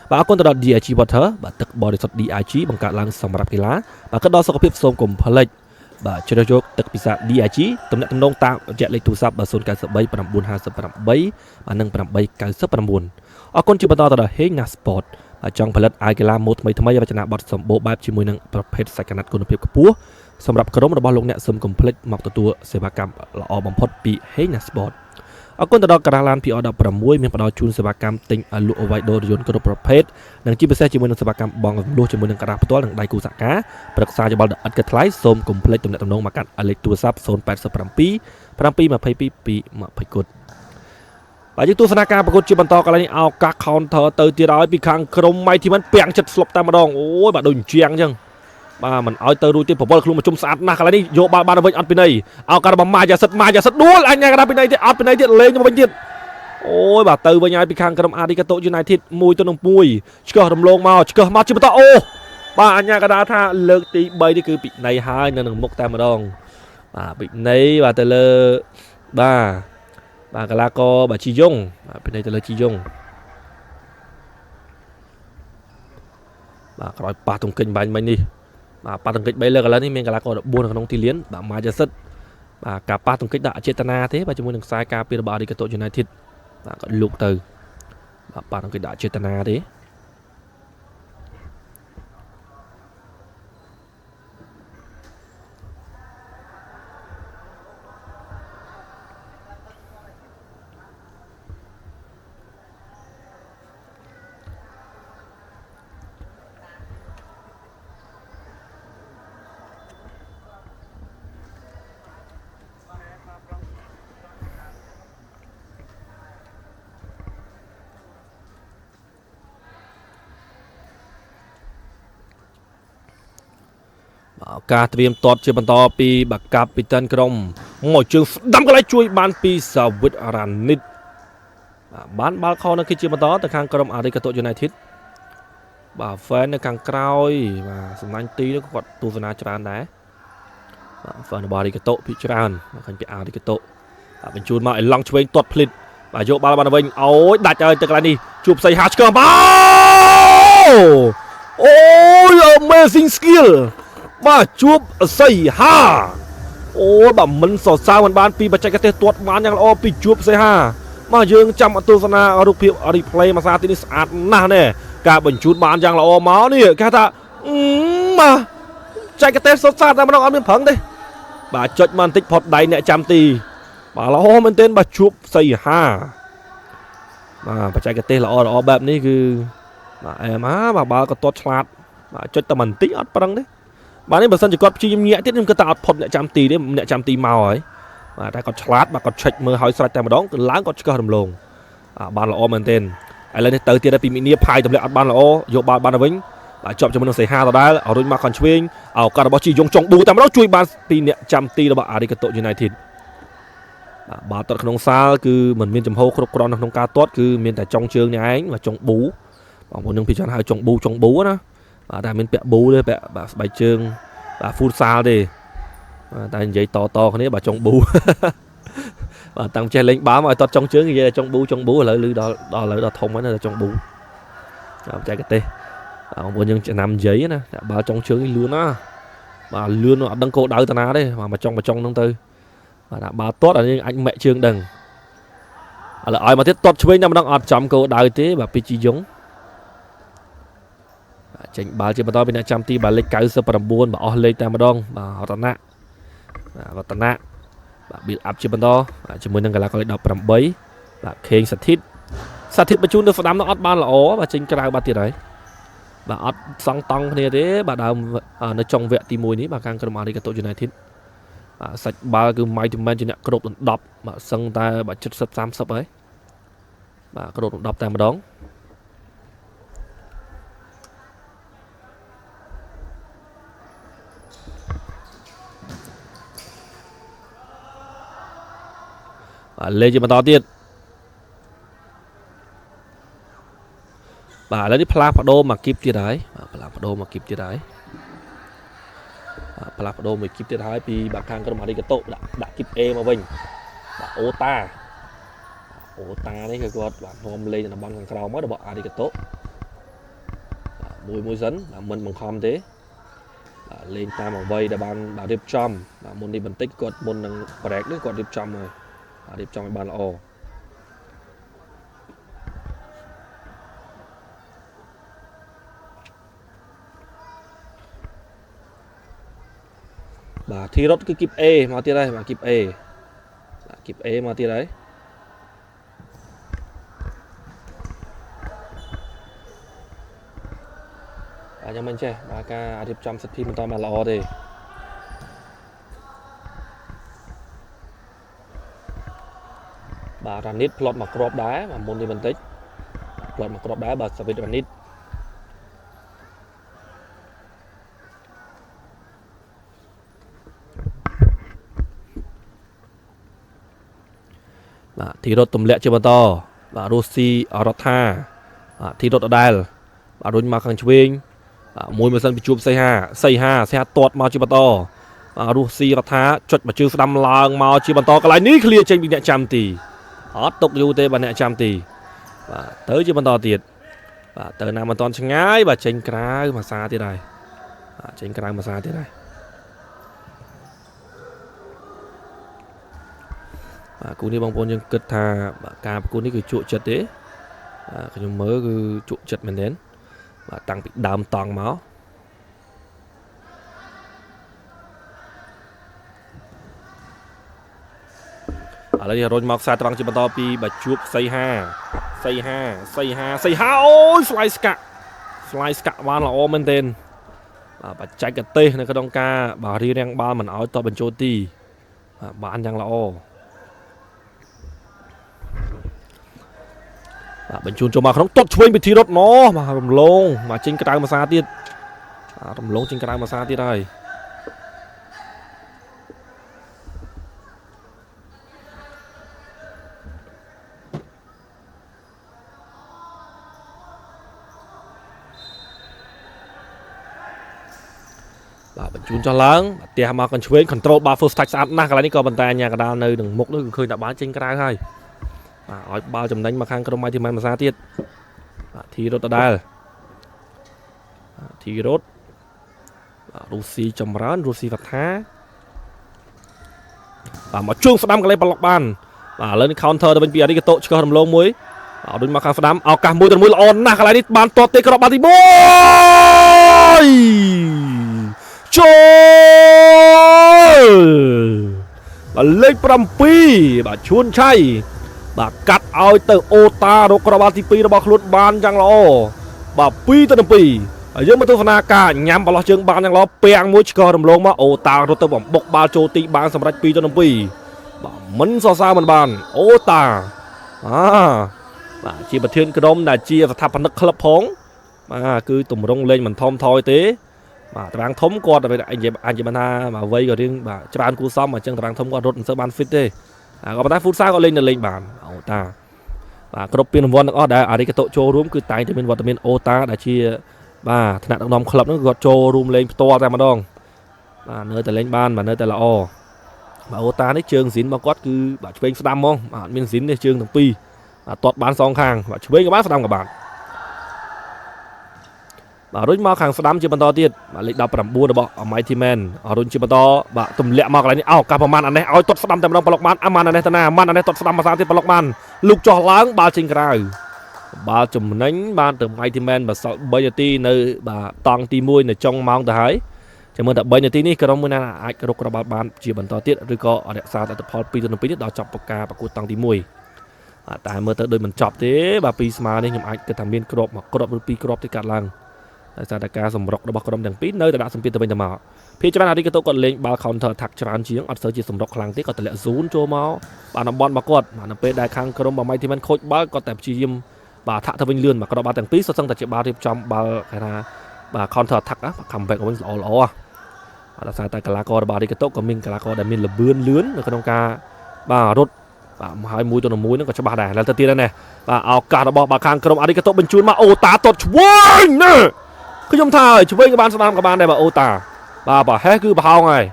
bà con từ DIG Water bà tức bò đi sọt DIG bằng cả lang sầm rạp kỳ lá bà cái đó sau khi xôm cùng phật lệnh bà chơi được tức bisa DIG tầm nặng tầm nông tạo chạy lên tu sắp bà xuân cái sập bay bà nằm buồn hai sập bà nằm bay bà nâng bà nằm bay cái sập bà nằm buồn ở con chỉ bắt đầu từ hết ngã sport bà trong phật lệnh ai cái lá một mấy thằng mấy bà chọn bọt sầm bộ bài chỉ mùi nângประเภทสายการนัดคุณภาพกับปัวสำหรับกระดมระบาดลงเนี่ยซึมคอมเพล็กต์หมอกตัวเสบากรรมละออบอมพดปีเฮงนัสปอร์ตเอาคนตลอดกระดานพี่ออดประมวยมีประดอจูนเสบากรรมติงอลูเอาไว้โดยยนต์กระดประเภทดังจีบเสจิมวยนังเสบากรรมบองลูกจิมวยนังกระดาประตูดังไดกูสักกะปรักษาจะบอลอัดกระทลายส้มคอมเพล็กต์ตัวเนี่ยตัวน้องมากันอเล็กตัวซับโซน8สปรัมปีมาปีมาพกุดหลังจากตัวสถานการณ์ประกวดจีบันตอกอะไรนี่เอากักคอนเทอร์เตอร์ที่ร้อยปีครั้งกรมไม่ที่มันเปียงจัดสลบตามมาดองโอ้ยบาดโดนเจียงจังบ้ามันเอาเตอร์ดูที่ผมบอกคลุมมาจุ่มสะอาดนะอะไรนี่โยบาเวงอัดไปไหนเอาการมาอย่าสัตว์ดูอะไรเงี้ยกันไปไหนที่อัดไปไหนที่เลยยังไม่เป็นที่ អូយបាទទៅវិញហើយពីខាងក្រុម Arigato United មួយទៅនឹងមួយឆ្កឹះរំលងមកឆ្កឹះមកជាបន្តអូបាទអញ្ញាកដាថាលើកទី3នេះគឺពិន័យហើយនៅនឹងមុខតែម្ដងបាទពិន័យបាទទៅលើបាទកីឡាករបាទជីយ៉ុងបាទពិន័យទៅលើជីយ៉ុងបាទក្រោយប៉ះទង្គិញបាញ់មិញនេះបាទប៉ះទង្គិច3លើកឥឡូវនេះមានកីឡាករ14នៅក្នុងទីលានបាទម៉ាយ៉ាសិតបាទការប៉ះទង្គិចដាក់អចេតនាទេបាទជាមួយនឹងខ្សែការពាររបស់ Arigato United បាទគាត់លូកទៅបាទប៉ះទង្គិចដាក់អចេតនាទេការត្រៀមទាត់ជាបន្តពីបាកាប់ពីតាន់ក្រុមមកជើងស្ដាំកន្លែងជួយបានពីសាវិតរ៉ានីតបានបាល់ខនៅគឺជាបន្តទៅខាងក្រុម Arigato United បាទ fan នៅខាងក្រោយបាទសំណាញ់ទីនោះគាត់ទស្សនាច្រើនដែរបាទ fan របស់ Arigato ពីច្រើនឃើញពី Arigato បាទបញ្ជូនមកឲ្យឡង់ឆ្វេងទាត់ភ្លិតបាទយកបាល់បានវិញអូយដាច់ហើយទៅកន្លែងនេះជួបផ្សៃហាឆ្កឹះមកអូយ amazing skill បាទជួបសៃហាអូបាទមិនសរសើរមិនបានពីបច្ចេកទេសទាត់បានយ៉ាងល្អពីជួបសៃហាបាទយើងចាំអទស្សនារូបភាព replay មួយសារទីនេះស្អាតណាស់ណែការបញ្ជូនបានយ៉ាងល្អមកនេះគេថាបាទបច្ចេកទេសសុទ្ធសាធតែម្ដងអត់មានប្រឹងទេបាទចុចមកបន្តិចផុតដៃអ្នកចាំទីបាទល្អមែនទែនបាទជួបសៃហាបាទបច្ចេកទេសល្អបែបនេះគឺបាទអែមបាទបាល់ក៏ទាត់ឆ្លាតបាទចុចតែបន្តិចអត់ប្រឹងទេបាទនេះបើសិនជាគាត់ព្យាយាមញាក់ទៀតខ្ញុំគិតថាអត់ផុតអ្នកចាំទីទេអ្នកចាំទីមកហើយបាទតែគាត់ឆ្លាតបាទគាត់ឆិចមើលឲ្យស្រេចតែម្ដងគឺឡើងគាត់ឆ្កឹះរំលងបានល្អមែនទែនឥឡូវនេះទៅទៀតពីមីនីផាយទម្លាក់អត់បានល្អយកបាល់បានទៅវិញបាទជាប់ជាមួយនឹងសៃហាដដែលឲ្យរុញមកខនឆ្វេងឱកាសរបស់ជីយ៉ុងចុងប៊ូតែម្ដងជួយបានពីអ្នកចាំទីរបស់ Arigato United បាទទាត់ក្នុងសាលគឺមិនមានចំហគ្រប់គ្រាន់នៅក្នុងការទាត់គឺមានតែចុងជើងនេះឯងបាទចុងប៊ូបងប្អូននឹងពិចារណាហៅចុងប៊ូណាបាទតែមានពាក់ប៊ូទេពាក់បាទស្បែកជើងបាទ full សាលទេតែនិយាយតគ្នាបាទចុងប៊ូបាទតាំងចេះលេងបាល់មកឲ្យតត់ចុងជើងនិយាយចុងប៊ូឥឡូវឮដល់ធំហើយណាចុងប៊ូបច្ចេកទេសបងប្អូនយើងចំណាំនិយាយណាបាល់ចុងជើងនេះលឿនណាបាទលឿនអត់ដឹងគោលដៅតាណាទេបាទមកចុងហ្នឹងទៅបាទបាល់ទាត់ឲ្យយើងអាចមាក់ជើងដឹងឥឡូវឲ្យមកទៀតទាត់ឆ្វេងតែម្ដងអត់ចំគោលដៅទេបាទពីជីយ៉ុងចេញបាល់ជាបន្តពីអ្នកចាំទីបាទលេខ99បាទអស់លេខតែម្ដងបាទរតនៈបាទ build up ជាបន្តជាមួយនឹងកីឡាករលេខ18បាទខេងសាធិតបញ្ជូនទៅស្ដាំនោះអត់បានល្អបាទចេញក្រៅបាត់ទៀតហើយបាទអត់សង់តង់គ្នាទេបាទដើមនៅចុងវគ្គទី1នេះបាទខាងក្រុម Arigato United បាទសាច់បាល់គឺ Mighty Man ជាអ្នកគ្របដណ្ដប់បាទសឹងតែបាទ70 30ហើយបាទគ្របដណ្ដប់តែម្ដងបាទលេងជាបន្តទៀតបាទឥឡូវនេះផ្លាស់ប្ដូរមកគីបទៀតហើយផ្លាស់ប្ដូរមកគីបទៀតហើយពីបាក់ខាងក្រុម Arigato ដាក់គីប A មកវិញបាទអូតានេះគឺគាត់បាទនាំលេងតំបន់ខាងក្រោមមករបស់ Arigato មួយសិនបាទមិនបង្ខំទេបាទលេងតាមអ្វីដែលបានរៀបចំបាទមុននេះបន្តិចគាត់មុននឹង break នេះគាត់រៀបចំហើយរៀបចំឲ្យបានល្អបាទធីរ៉ុតគឺគីប A មកទៀតហើយបាទគីប A មកទៀតហើយបាទយ៉ាងមិនចេះបាទការរៀបចំសិទ្ធិមិនតបានល្អទេបាទរ៉ានីតផ្លត់មកគ្រាប់ដែរបាទមុននេះបន្តិចផ្លត់មកគ្រាប់ដែរបាទសាវិតរ៉ានីតបាទធីរ៉ុតទម្លាក់ជាបន្ត បាទរស់ស៊ីរដ្ឋាធីរត់ដដែលបាទរុញមកខាងឆ្វេងមួយម៉ាស៊ីនបញ្ជួបសីហាទាត់មកជាបន្តរស់ស៊ីរដ្ឋាចុចមកជើងស្ដាំឡើងមកជាបន្តកន្លែងនេះឃ្លៀចេញពីអ្នកចាំទីអត់ຕົកយូរទេបាទអ្នកចាំទីបាទទៅជាបន្តទៀតបាទទៅណាមិនតាន់ឆ្ងាយបាទចេញក្រៅមួយសាទៀតហើយចេញក្រៅមួយសាទៀតហើយបាទគូនេះបងប្អូនយើងគិតថាការប្រកួតនេះគឺជក់ចិត្តទេខ្ញុំមើលគឺជក់ចិត្តមែនទេបាទតាំងពីដើមតង់មកឥឡូវនេះរុញមកខ្សែត្រង់ជាបន្តពីបាទជួបសីហាអូយស្លាយស្កាក់បានល្អមែនទេបាទបច្ចេកទេសនៅក្នុងការបាទរៀបរៀងបាល់មិនឲ្យតបបញ្ចូលទីបានយ៉ាងល្អបាទបញ្ជូនចូលមកក្នុងទាត់ឆ្វេងពីធីរត់មកបាទរំលងមកចេញក្រៅមួយសាទៀតរំលងចេញក្រៅមួយសាទៀតហើយបាទបញ្ជូនចុះឡើងផ្ទះមកកញ្ឆ្វេង control បាល់ first touch ស្អាតណាស់កន្លែងនេះក៏ប៉ុន្តែញាកដាលនៅនឹងមុខនោះគឺឃើញតែបាល់ចេញក្រៅហើយបាទឲ្យបាល់ចំណេញមកខាងក្រុម Mighty Man ភាសាទៀតបាទធីរត់ដដែលធីរត់រុស្ស៊ីចម្រើនរុស្ស៊ីវត្ថាបាទមកជើងស្ដាំកន្លែងប្លុកបានបាទឥឡូវនេះ counter ទៅវិញពីអារីកាតូឆ្កឹះរំលងមួយរុញមកខាងស្ដាំឱកាសមួយទៅមួយល្អណាស់កន្លែងនេះបានទាត់ទេក្របបាល់ទី1ចូលបាទលេខ7បាទឈួនឆៃបាទកាត់ឲ្យទៅអូតារកក្របបាល់ទី2របស់ខ្លួនបានយ៉ាងល្អបាទ2-2ហើយយើងមកទស្សនាការញ៉ាំបលោះជើងបានយ៉ាងល្អពាំងមួយឆ្កឹះរំលងមកអូតារត់ទៅបំបុកបាល់ចូលទីបានសម្រាប់2-2បាទមិនសរសើរមិនបានអូតាបាទជាប្រធានក្រុមដែលជាស្ថាបនិកក្លឹបផងបាទគឺទម្រង់លេងមិនថមថយទេបាទតារាងធំគាត់អាចនិយាយបានថាមកវ័យក៏រៀងបាទច្រើនគូសមអញ្ចឹងតារាងធំគាត់រត់មិនសូវបាន fit ទេក៏ប៉ុន្តែ futsal ក៏លេងបានអូតាបាទគ្រប់ពានរង្វាន់ទាំងអស់ដែលអារីកាតូចូលរួមគឺតែងតែមានវត្តមានអូតាដែលជាបាទថ្នាក់ដឹកនាំក្លឹបនោះគាត់ចូលរួមលេងផ្ទាល់តែម្ដងបាទនៅតែលេងបានបាទនៅតែល្អបាទអូតានេះជើងស៊ីនរបស់គាត់គឺបាទឆ្វេងស្ដាំហ្មងបាទអត់មានស៊ីនទេជើងទាំងពីរបាទទាត់បានសងខាងបាទឆ្វេងក៏បានស្ដាំក៏បានបាទរុញមកខាងស្ដាំជាបន្តទៀតបាទលេខ19របស់ Mighty Man រុញជាបន្តបាទទម្លាក់មកកន្លែងនេះឱកាសប្រមាណអានេះឲ្យទាត់ស្ដាំតែម្ដងប្លុកបានអាម៉ាន់អានេះទៅណាអាម៉ាន់អានេះទាត់ស្ដាំមួយសាទៀតប្លុកបានលូកចោះឡើងបាល់ចេញក្រៅបាល់ចំណេញបានទៅ Mighty Man បាទសល់3នាទីនៅបាទតង់ទី1នៅចុងម៉ោងទៅហើយចាំមើលតែ3នាទីនេះក្រុមមួយណាអាចរកក្របបាល់បានជាបន្តទៀតឬក៏រក្សាលទ្ធផល2-2ទៀតដល់ចប់ការប្រកួតតង់ទី1តែមើលទៅដូចមិនចប់ទេបាទពីស្មើនេះខ្ញុំអាចគិតថាមានគ្រាប់1គ្រាប់ឬ2គ្រាប់ទៀតកាត់ឡើងដោយសារតែការសម្រុករបស់ក្រុមទាំងពីរនៅតែដាក់សម្ពាធទៅវិញទៅមកភាគច្រើនអារីកាតូគាត់លេងបាល់ counter attack ច្រើនជាងអត់សូវជាសម្រុកខ្លាំងទេគាត់តម្លាក់ zone ចូលមកបាទតំបន់របស់គាត់បាទនៅពេលដែលខាងក្រុម Mighty Man ខូចបាល់គាត់តែព្យាយាមបាទថាក់ទៅវិញលឿនមកក្របបាល់ទាំងពីរសុទ្ធសឹងតែជាបាល់រៀបចំបាល់គេថាបាទ counter attack ណា comeback វិញល្អដោយសារតែកីឡាកររបស់អារីកាតូក៏មានកីឡាករដែលមានល្បឿនលឿននៅក្នុងការបាទរត់បាទហើយមួយទៅមួយហ្នឹងក៏ច្បាស់ដែរទៅទៀតដែរណាបាទឱកាសរបស់បាទខាងក្រុមអារីកាតូបញ្ជូនមកអូតាតតឆ្វេងណាខ្ញុំថាឆ្វេងក៏បានស្ដាំក៏បានដែរបាទអូតាបាទប្រហែលគឺប្រហោងហើយ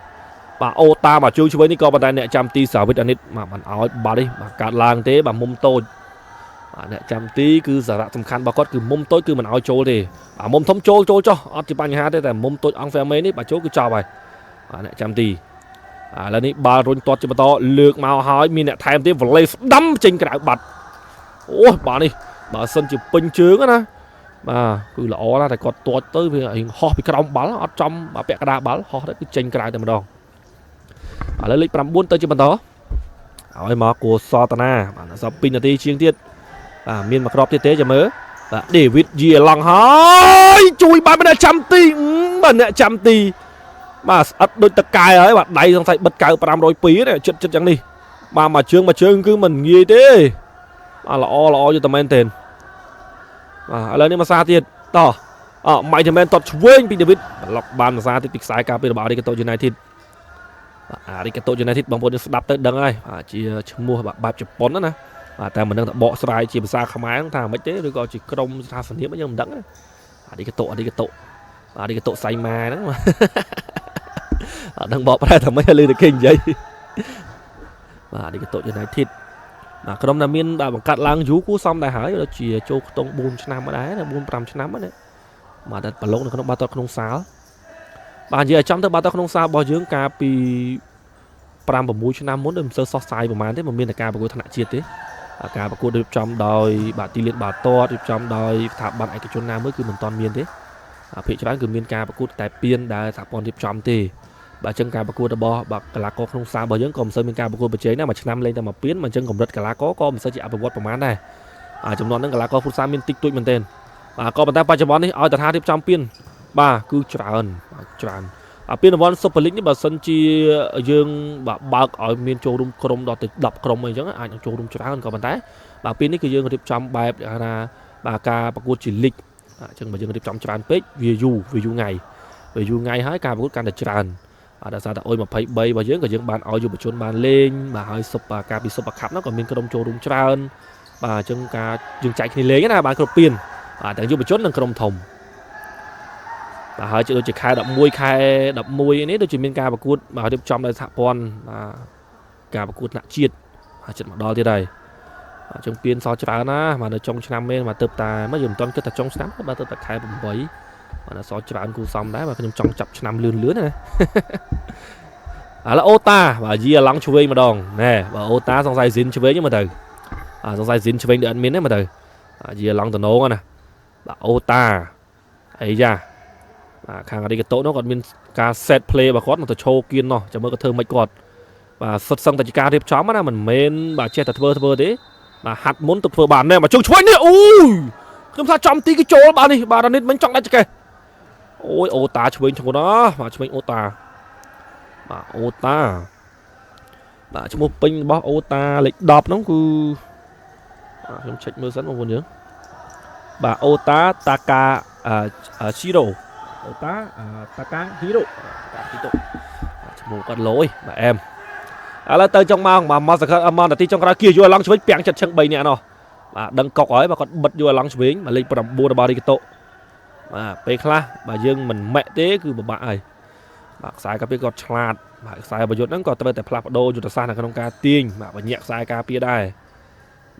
បាទអូតាមកជួយឆ្វេងនេះក៏ប៉ុន្តែអ្នកចាំទីសាវិតអានិតបាទមិនឲ្យបាល់នេះបាទកាត់ឡើងទេបាទមុំតូចបាទអ្នកចាំទីគឺសារៈសំខាន់របស់គាត់គឺមុំតូចគឺមិនឲ្យចូលទេបាទមុំធំចូលចោះអត់ជាបញ្ហាទេតែមុំតូចអង្គ family នេះបាទចូលគឺចប់ហើយបាទអ្នកចាំទីឥឡូវនេះបាល់រុញទាត់ជាបន្តលើកមកហើយមានអ្នកថែមទៀតវលេស្ដាំចេញក្រៅបាត់អូបាល់នេះបើសិនជាពេញជើងណាបាទគឺល្អណាស់តែគាត់ទាត់ទៅវាហោះពីក្រោមបាល់អត់ចំពាក់កណ្ដាលបាល់ហោះទៅគឺចេញក្រៅតែម្ដងឥឡូវលេខ9ទៅជាបន្តឲ្យមកគួសតនាបាទសល់2នាទីជាងទៀតបាទមានមួយគ្រាប់ទៀតទេចាំមើលបាទ David យាឡង់ហើយជួយបានអ្នកចាំទីបាទអ្នកចាំទីបាទស្អិតដូចតកែហើយបាទដៃសង្ស័យបិទកៅ502នេះចិត្តយ៉ាងនេះបាទមួយជើងគឺមិនងាយទេបាទល្អយូរតែមែនទេបាទឥឡូវនេះមួយសាទៀតតោះMighty Man តតឆ្វេងពី David ប្លុកបានមួយសាទៀតពីខ្សែការពាររបស់ Arigato United បាទ Arigato United បងប្អូនស្ដាប់ទៅដឹងហើយបាទជាឈ្មោះបែបជប៉ុនណា តែមិនដឹងថាបកស្រាយជាភាសាខ្មែរថាមិនទេឬក៏ជាក្រុមស្ថាបនិកយើងមិនដឹងអានេះកតសៃម៉ាហ្នឹងអត់ដឹងបកប្រែថាម៉េចលើតែគេនិយាយបាទនេះកត United បាទក្រុមដែលមានបាទបង្កើតឡើងយូរគួរសមដែរហើយដូចជាចូលខ្ទង់4ឆ្នាំមកដែរ4 5ឆ្នាំណាបាទតែប្រឡូកនៅក្នុងបាល់ទាត់ក្នុងសាលបាទនិយាយឲ្យចំទៅបាល់ទាត់ក្នុងសាលរបស់យើងកាលពី5 6ឆ្នាំមុនដូចមិនសូវសោះសាយប្រហែលទេមិនមានតែការប្រកួតថ្នាក់ជាតិទេការប្រកួតរៀបចំដោយបាទទីលានបាល់ទាត់រៀបចំដោយស្ថាប័នឯកជនណាមួយគឺមិនទាន់មានទេភាគច្រើនគឺមានការប្រកួតតែពៀនដែលសហព័ន្ធរៀបចំទេបាទអញ្ចឹងការប្រកួតរបស់បាទកីឡាករក្នុងសាលរបស់យើងក៏មិនសូវមានការប្រកួតប្រជែងដែរមួយឆ្នាំលេងតែមួយពៀនអញ្ចឹងកម្រិតកីឡាករក៏មិនសូវជាអភិវឌ្ឍប្រហែលដែរចំនួនហ្នឹងកីឡាករហ្វុតសាលមានតិចតួចមែនទែនបាទក៏ប៉ុន្តែបច្ចុប្បន្ននេះឲ្យតែថារៀបចំពៀនបាទគឺច្រើនពានរង្វាន់ Super League នេះបើសិនជាយើងបាទបើកឲ្យមានចូលរួមក្រុមដល់ទៅ10ក្រុមអីចឹងអាចនឹងចូលរួមច្រើនក៏ប៉ុន្តែបាទពេលនេះគឺយើងរៀបចំបែបថាបាទការប្រកួតជា League អញ្ចឹងបើយើងរៀបចំច្រើនពេកវាយូរថ្ងៃហើយការប្រកួតកាន់តែច្រើនដោយសារតែអុយ23របស់យើងក៏យើងបានឲ្យយុវជនបានលេងបាទហើយការពី Super Cup នោះក៏មានក្រុមចូលរួមច្រើនបាទអញ្ចឹងការយើងចែកគ្នាលេងណាបានគ្រប់ពានបាទទាំងយុវជននិងក្រុមធំបាទហើយដូចជាខែ11ខែ11នេះដូចជាមានការប្រកួតបាទរៀបចំដោយសហព័ន្ធការប្រកួតថ្នាក់ជាតិចិត្តមកដល់ទៀតហើយអញ្ចឹងពៀនសល់ច្រើនណាបាទនៅចុងឆ្នាំមែនបាទទៅតែមកយើងមិនទាន់គិតថាចុងឆ្នាំបាទទៅតែខែ8បាទសល់ច្រើនគូសំដែរបាទខ្ញុំចង់ចាប់ឆ្នាំលឿនណាឥឡូវអូតាបាទយីឡង់ឆ្វេងម្ដងណែបាទអូតាសង្ស័យស៊ីនឆ្វេងហ្នឹងមើលទៅសង្ស័យស៊ីនឆ្វេងដូចអត់មានទេមើលទៅយីឡង់តំណងណាបាទអូតាអីយ៉ាបាទខាងអារីកាតូនោះគាត់មានការ set play របស់គាត់ទៅឈោគៀននោះចាំមើលគាត់ធ្វើមិនគាត់បាទសុទ្ធសឹងតែជាការរៀបចំណាមិនមែនបាទចេះតែធ្វើទេបាទហាត់មុនទៅធ្វើបានណែមកជើងឆ្វេងនេះអូយខ្ញុំថាចំទីគេចូលបាទនេះបាទនេះមិនចង់ដាច់ចកេះអូយអូតាឆ្វេងឈ្ងន់ណាបាទឆ្វេងអូតាបាទអូតាបាទឈ្មោះពេញរបស់អូតាលេខ10ហ្នឹងគឺខ្ញុំឆែកមើលសិនបងប្អូនយើងបាទអូតាតាកាស៊ីរ៉ូអូតាតាកាហ៊ីរ៉ូឈ្មោះគាត់លយបាទអែមឥឡូវទៅចុងម៉ោងបាទមកសង្ឃឹមមកនាទីចុងក្រោយគៀយល់ឡង់ឆ្វេងពាំងចិត្តឈឹង3នាក់នោះបាទដឹងកុកហើយបាទគាត់បិទយល់ឡង់ឆ្វេងមកលេខ9របស់រីកាតូបាទពេលខ្លះបាទយើងមិនម៉ាក់ទេគឺពិបាកហើយបាទខ្សែការពារគាត់ឆ្លាតបាទខ្សែប្រយុទ្ធហ្នឹងក៏ត្រូវតែផ្លាស់ប្ដូរយុទ្ធសាស្ត្រនៅក្នុងការទាញបាទបញ្ញាក់ខ្សែការពារដែរ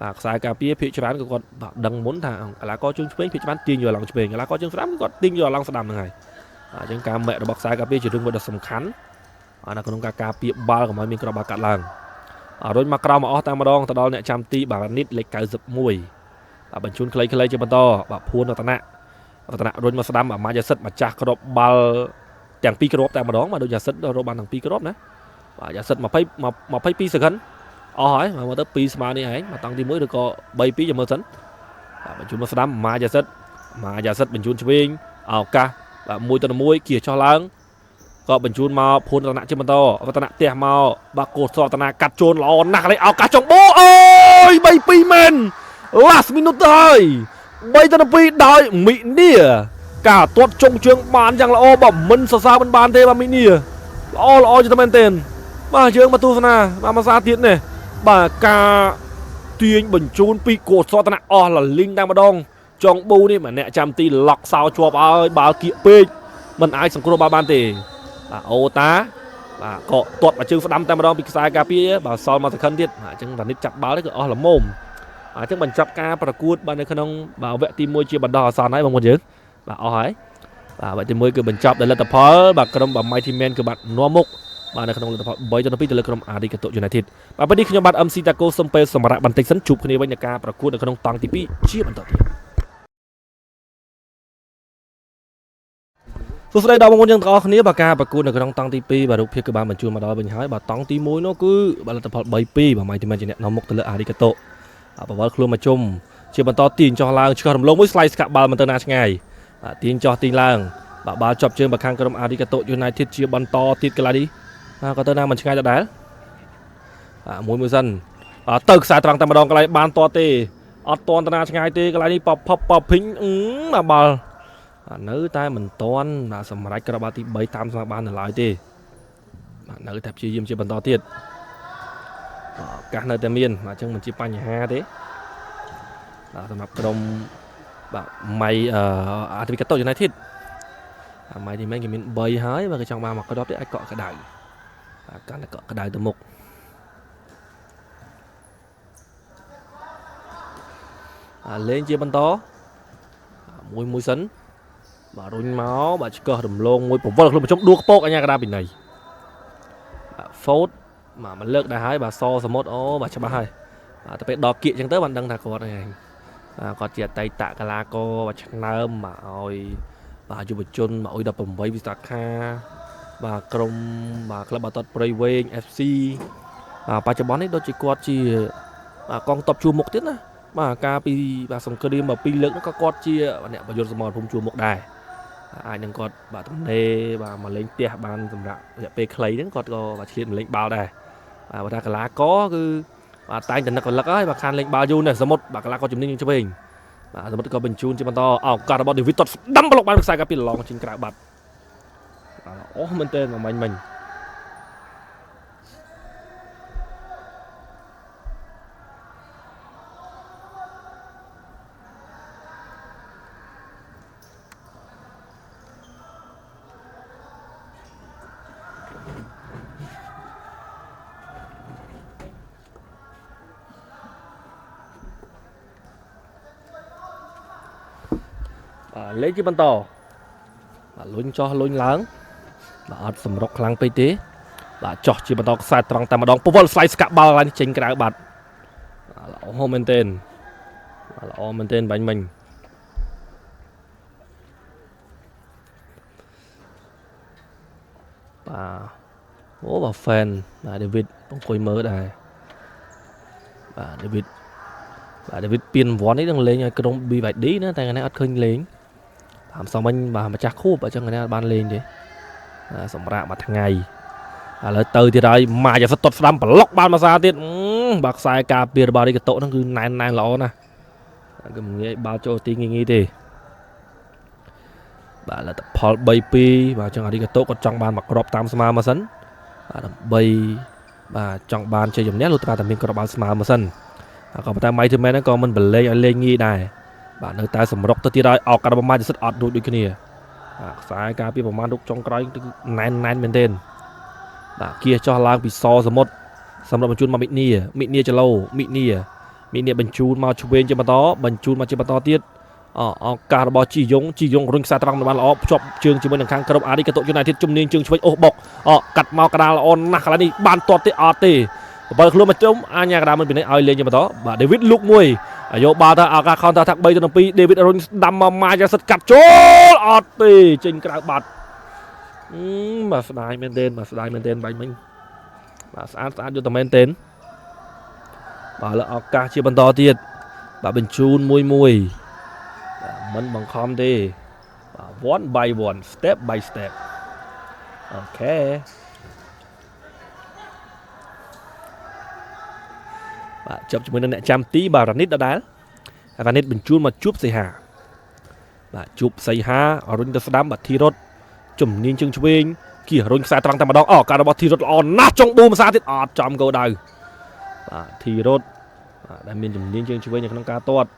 បាទខ្សែការពារភាគច្រើនក៏គាត់បាទដឹងមុនថាកីឡាករជើងឆ្វេងភាគច្រើនទាញយល់ឡង់ឆ្វេងកីឡាករជើងស្ដាំគាត់ទាញយល់ឡង់ស្ដាំហ្នឹងហើយអញ្ចឹងការម៉ាក់របស់ខ្សែការពារជារឿងមួយដ៏សំខាន់នៅក្នុងការពារបាល់កុំឲ្យមានគ្រាប់បាល់កាត់ឡើងរុញមកក្រោមមកអស់តែម្ដងទៅដល់អ្នកចាំទីបាទនីតលេខ91បាទបញ្ជូនខ្លីៗជាបន្តបាទភួនរតនៈរុញមកស្ដាំបាទម៉ាយ៉ាសិតម្ចាស់គ្រាប់បាល់ទាំង2គ្រាប់តែម្ដងបាទដូចយ៉ាសិតរកបានទាំង2គ្រាប់ណាបាទយ៉ាសិត22សេកិនអស់ហើយមកទៅ2ស្មើនេះឯងមកតង់ទី1ឬក៏3-2ចាំមើលសិនបាទបញ្ជូនមកស្ដាំម៉ាយ៉ាសិតបញ្ជូនឆ្វេងឱកាសបាទ1ទៅ1គៀសចោះឡើងក៏បញ្ជូនមកភួនរតនៈជាបន្តរតនៈផ្ទះមកបាទកោសរតនៈកាត់ជូនល្អណាស់លេឱកាសចុងបូអូយ 3-2 មែន last minute ទៅហើយ3ទៅ2ដោយមីនីការទាត់ចុងជើងបានយ៉ាងល្អបើមិនសរសើរមិនបានទេបាទមីនីល្អជាតែមែនទែនបាទយើងមកទស្សនាបាទមកសាទៀតនេះបាទការទាញបញ្ជូនពីកោសរតនៈអស់លលីងតែម្ដងចុងប៊ូនេះម្នាក់ចាំទីឡុកសោជាប់ហើយបាល់គៀកពេកមិនអាចសង្គ្រោះបាល់បានទេបាទអូតាបាទក៏ទាត់មកជើងស្ដាំតែម្ដងពីខ្សែការពារបាទសល់មកសង្ឃិនទៀតអញ្ចឹងតានិតចាប់បាល់នេះក៏អស់ល្មមអញ្ចឹងបញ្ចប់ការប្រកួតបាទនៅក្នុងបាទវគ្គទី1ជាបណ្ដោះអាសន្នហើយបងប្អូនយើងបាទអស់ហើយបាទវគ្គទី1គឺបញ្ចប់ដោយលទ្ធផលបាទក្រុមបាទ Mighty Man គឺបាទនាំមុខបាទនៅក្នុងលទ្ធផល3ទៅ2ទៅលើក្រុម Arigato United បាទពេលនេះខ្ញុំបាទ MC Taco សូមពេលសម្រាប់បន្តិចសិនជួបគ្នាវិញនៅការប្រកួតនៅក្នុងតង់ទី2ជាបន្តទៀតសួស្តីដល់បងប្អូនយើងទាំងអស់គ្នាបាទការប្រកួតនៅក្នុងតង់ទី2បាទរូបភាពគឺបានបញ្ជូនមកដល់វិញហើយបាទតង់ទី1នោះគឺបាទលទ្ធផល 3-2 បាទ Mighty Man ជាអ្នកនាំមុខទៅលើ Arigato បវលខ្លួនមកជុំជាបន្តទាញចោះឡើងឆ្កឹះរំលងមួយស្លាយស្កាក់បាល់មិនទៅណាឆ្ងាយបាទទាញចោះទាញឡើងបាទបាល់ជាប់ជើងបាខាងក្រុម Arigato United ជាបន្តទៀតកន្លះនេះក៏ទៅណាមិនឆ្ងាយដដែលបាទមួយសិនបាទទៅខ្សែត្រង់តែម្ដងកន្លែងបានតទេអត់តន់ទៅណាឆ្ងាយទេកន្លែងនេះប៉ភីងបាទបាល់នៅតែមិនតន់បាទសម្រាប់ក្របបាល់ទី3តាមស្មារតីបាននៅឡើយទេបាទនៅតែព្យាយាមជាបន្តទៀត កាសនៅតែមានអញ្ចឹងមិនជាបញ្ហាទេសម្រាប់ក្រុមបាទម៉ៃអាទីកាតូ United ម៉ៃទីមែនគេមាន3ហើយបើគេចង់បានមកគ្រាប់ទៀតអាចកក់ក្ដៅកាន់តែកក់ក្ដៅទៅមុខលេងជាបន្តមួយសិនបាទរុញមកបាទឆ្កឹះរំលងមួយពវល់ខ្លួនប្រជុំដួលខ្ពកអញ្ញាកដាពីណៃបាទហ្វូតមកលើកដែរហើយបាទសសមុទ្រអូបាទច្បាស់ហើយបាទទៅពេលដល់គៀកអញ្ចឹងទៅបានដឹងថាគាត់ហ្នឹងគាត់ជាអតីតកីឡាករបាទឆ្នើមមកឲ្យបាទយុវជនមកអុយ18វិសាខាបាទក្រុមបាទក្លឹបបាល់ទាត់ព្រៃវែង FC បាទបច្ចុប្បន្ននេះដូចជាគាត់ជាបាទកងទ័ពជួរមុខទៀតណាបាទកាលពីបាទសង្គ្រាម2លើកហ្នឹងក៏គាត់ជាអ្នកប្រយុទ្ធសមរភូមិជួរមុខដែរអាចនឹងគាត់បាទទំនេរបាទមកលេងផ្ទះបានសម្រាប់រយៈពេលខ្លីហ្នឹងគាត់ក៏បាទឆ្លៀតមកលេងបាល់ដែរបាទថាកីឡាករគឺបាទតែងតែនឹករលឹកហើយបាទខានលេងបាល់យូរណាស់សមុទ្របាទកីឡាករជំនាញឆ្វេងបាទសមុទ្រក៏បញ្ជូនជាបន្តឱកាសរបស់ David តស្ដាំប្លុកបានខ្សែកាពីឡងចេញក្រៅបាត់អូមែនតើមិញលេងជាបន្តបាទលុញចោះលុញឡើងបាទអត់សម្រុកខ្លាំងពេកទេបាទចោះជាបន្តខ្សែត្រង់តែម្ដងពវល់ស្លៃស្កាក់បាល់ឡើងចេញក្រៅបាត់ល្អមែនទែនបាញ់មិញបាទអូបាទ fan បាទ David អង្គុយមើលដែរបាទ David ពៀនវ៉ាន់នេះនឹងលេងឲ្យក្រុម BYD ណាតែថ្ងៃនេះអត់ឃើញលេងតាមសំមិញបាទម្ចាស់ខួបអញ្ចឹងថ្ងៃនេះអត់បានលេងទេសម្រាប់មួយថ្ងៃឥឡូវទៅទៀតហើយម៉ាយ៉ាសិតតស្ដាំប្លុកបានមកសារទៀតបាទខ្សែការពាររបស់រីកតូហ្នឹងគឺណែនល្អណាស់គឺមិនងាយបាល់ចូលទីងាយទេបាទលទ្ធផល3-2បាទអញ្ចឹងរីកតូគាត់ចង់បានមកគ្រាប់តាមស្មើមកសិនបាទដើម្បីបាទចង់បានជ័យជំនះលុះត្រាតែមានគ្រាប់បាល់ស្មើមកសិនក៏ប៉ុន្តែម៉ៃធីមែនហ្នឹងក៏មិនបលែងឲ្យលេងងាយដែរបាទនៅតែសម្រុកទៅទៀតហើយឱកាសរបស់ម៉ាយ៉ាសិតអត់ដូចគ្នាខ្សែការពារប្រមាណរុកចុងក្រោយគឺណែនមែនទេបាទគៀសចោះឡើងពីសសមុទ្រសម្រាប់បញ្ជូនមកមីនីចឡូមីនីបញ្ជូនមកឆ្វេងជាបន្តបញ្ជូនមកជាបន្តទៀតឱកាសរបស់ជីយ៉ុងរុញខ្សែត្រង់បានល្អភ្ជាប់ជើងជាមួយនឹងខាងក្រុមអារីកាតូ United ជំនាញជើងឆ្វេងអូសបុកកាត់មកកដាលល្អណាស់កន្លែងនេះបានទាត់ទេអត់ទេបើខ្លួនមកជុំអាញាកដាមិនពីនេះឲ្យលេងជាបន្តបាទ David លុកមួយយកបាល់ទៅឱកាស counter attack 3-2 David រុញស្ដាំមកម៉ាយ៉ាសិតកាត់ចូលអត់ទេចេញក្រៅបាត់បាទស្ដាយមែនទែនបាញ់មិញបាទស្អាតយកតែមែនទែនបាទលើឱកាសជាបន្តទៀតបាទបញ្ជូនមួយមិនបង្ខំទេបាទ one by one step by step អូខេបាទចប់ជាមួយនឹងអ្នកចាំទីបាទរ៉ានីតដដែលរ៉ានីតបញ្ជូនមកជួបសីហាបាទជួបសីហារុញទៅស្ដាំបាទធីរ៉ុតជំនាញជើងឆ្វេងគៀសរុញខ្សែត្រង់តែម្ដងការរបស់ធីរ៉ុតល្អណាស់ចុងប៊ូមសាទៀតអត់ចំគោលដៅបាទធីរ៉ុតបាទដែលមានជំនាញជើងឆ្វេងនៅក្នុងការទាត់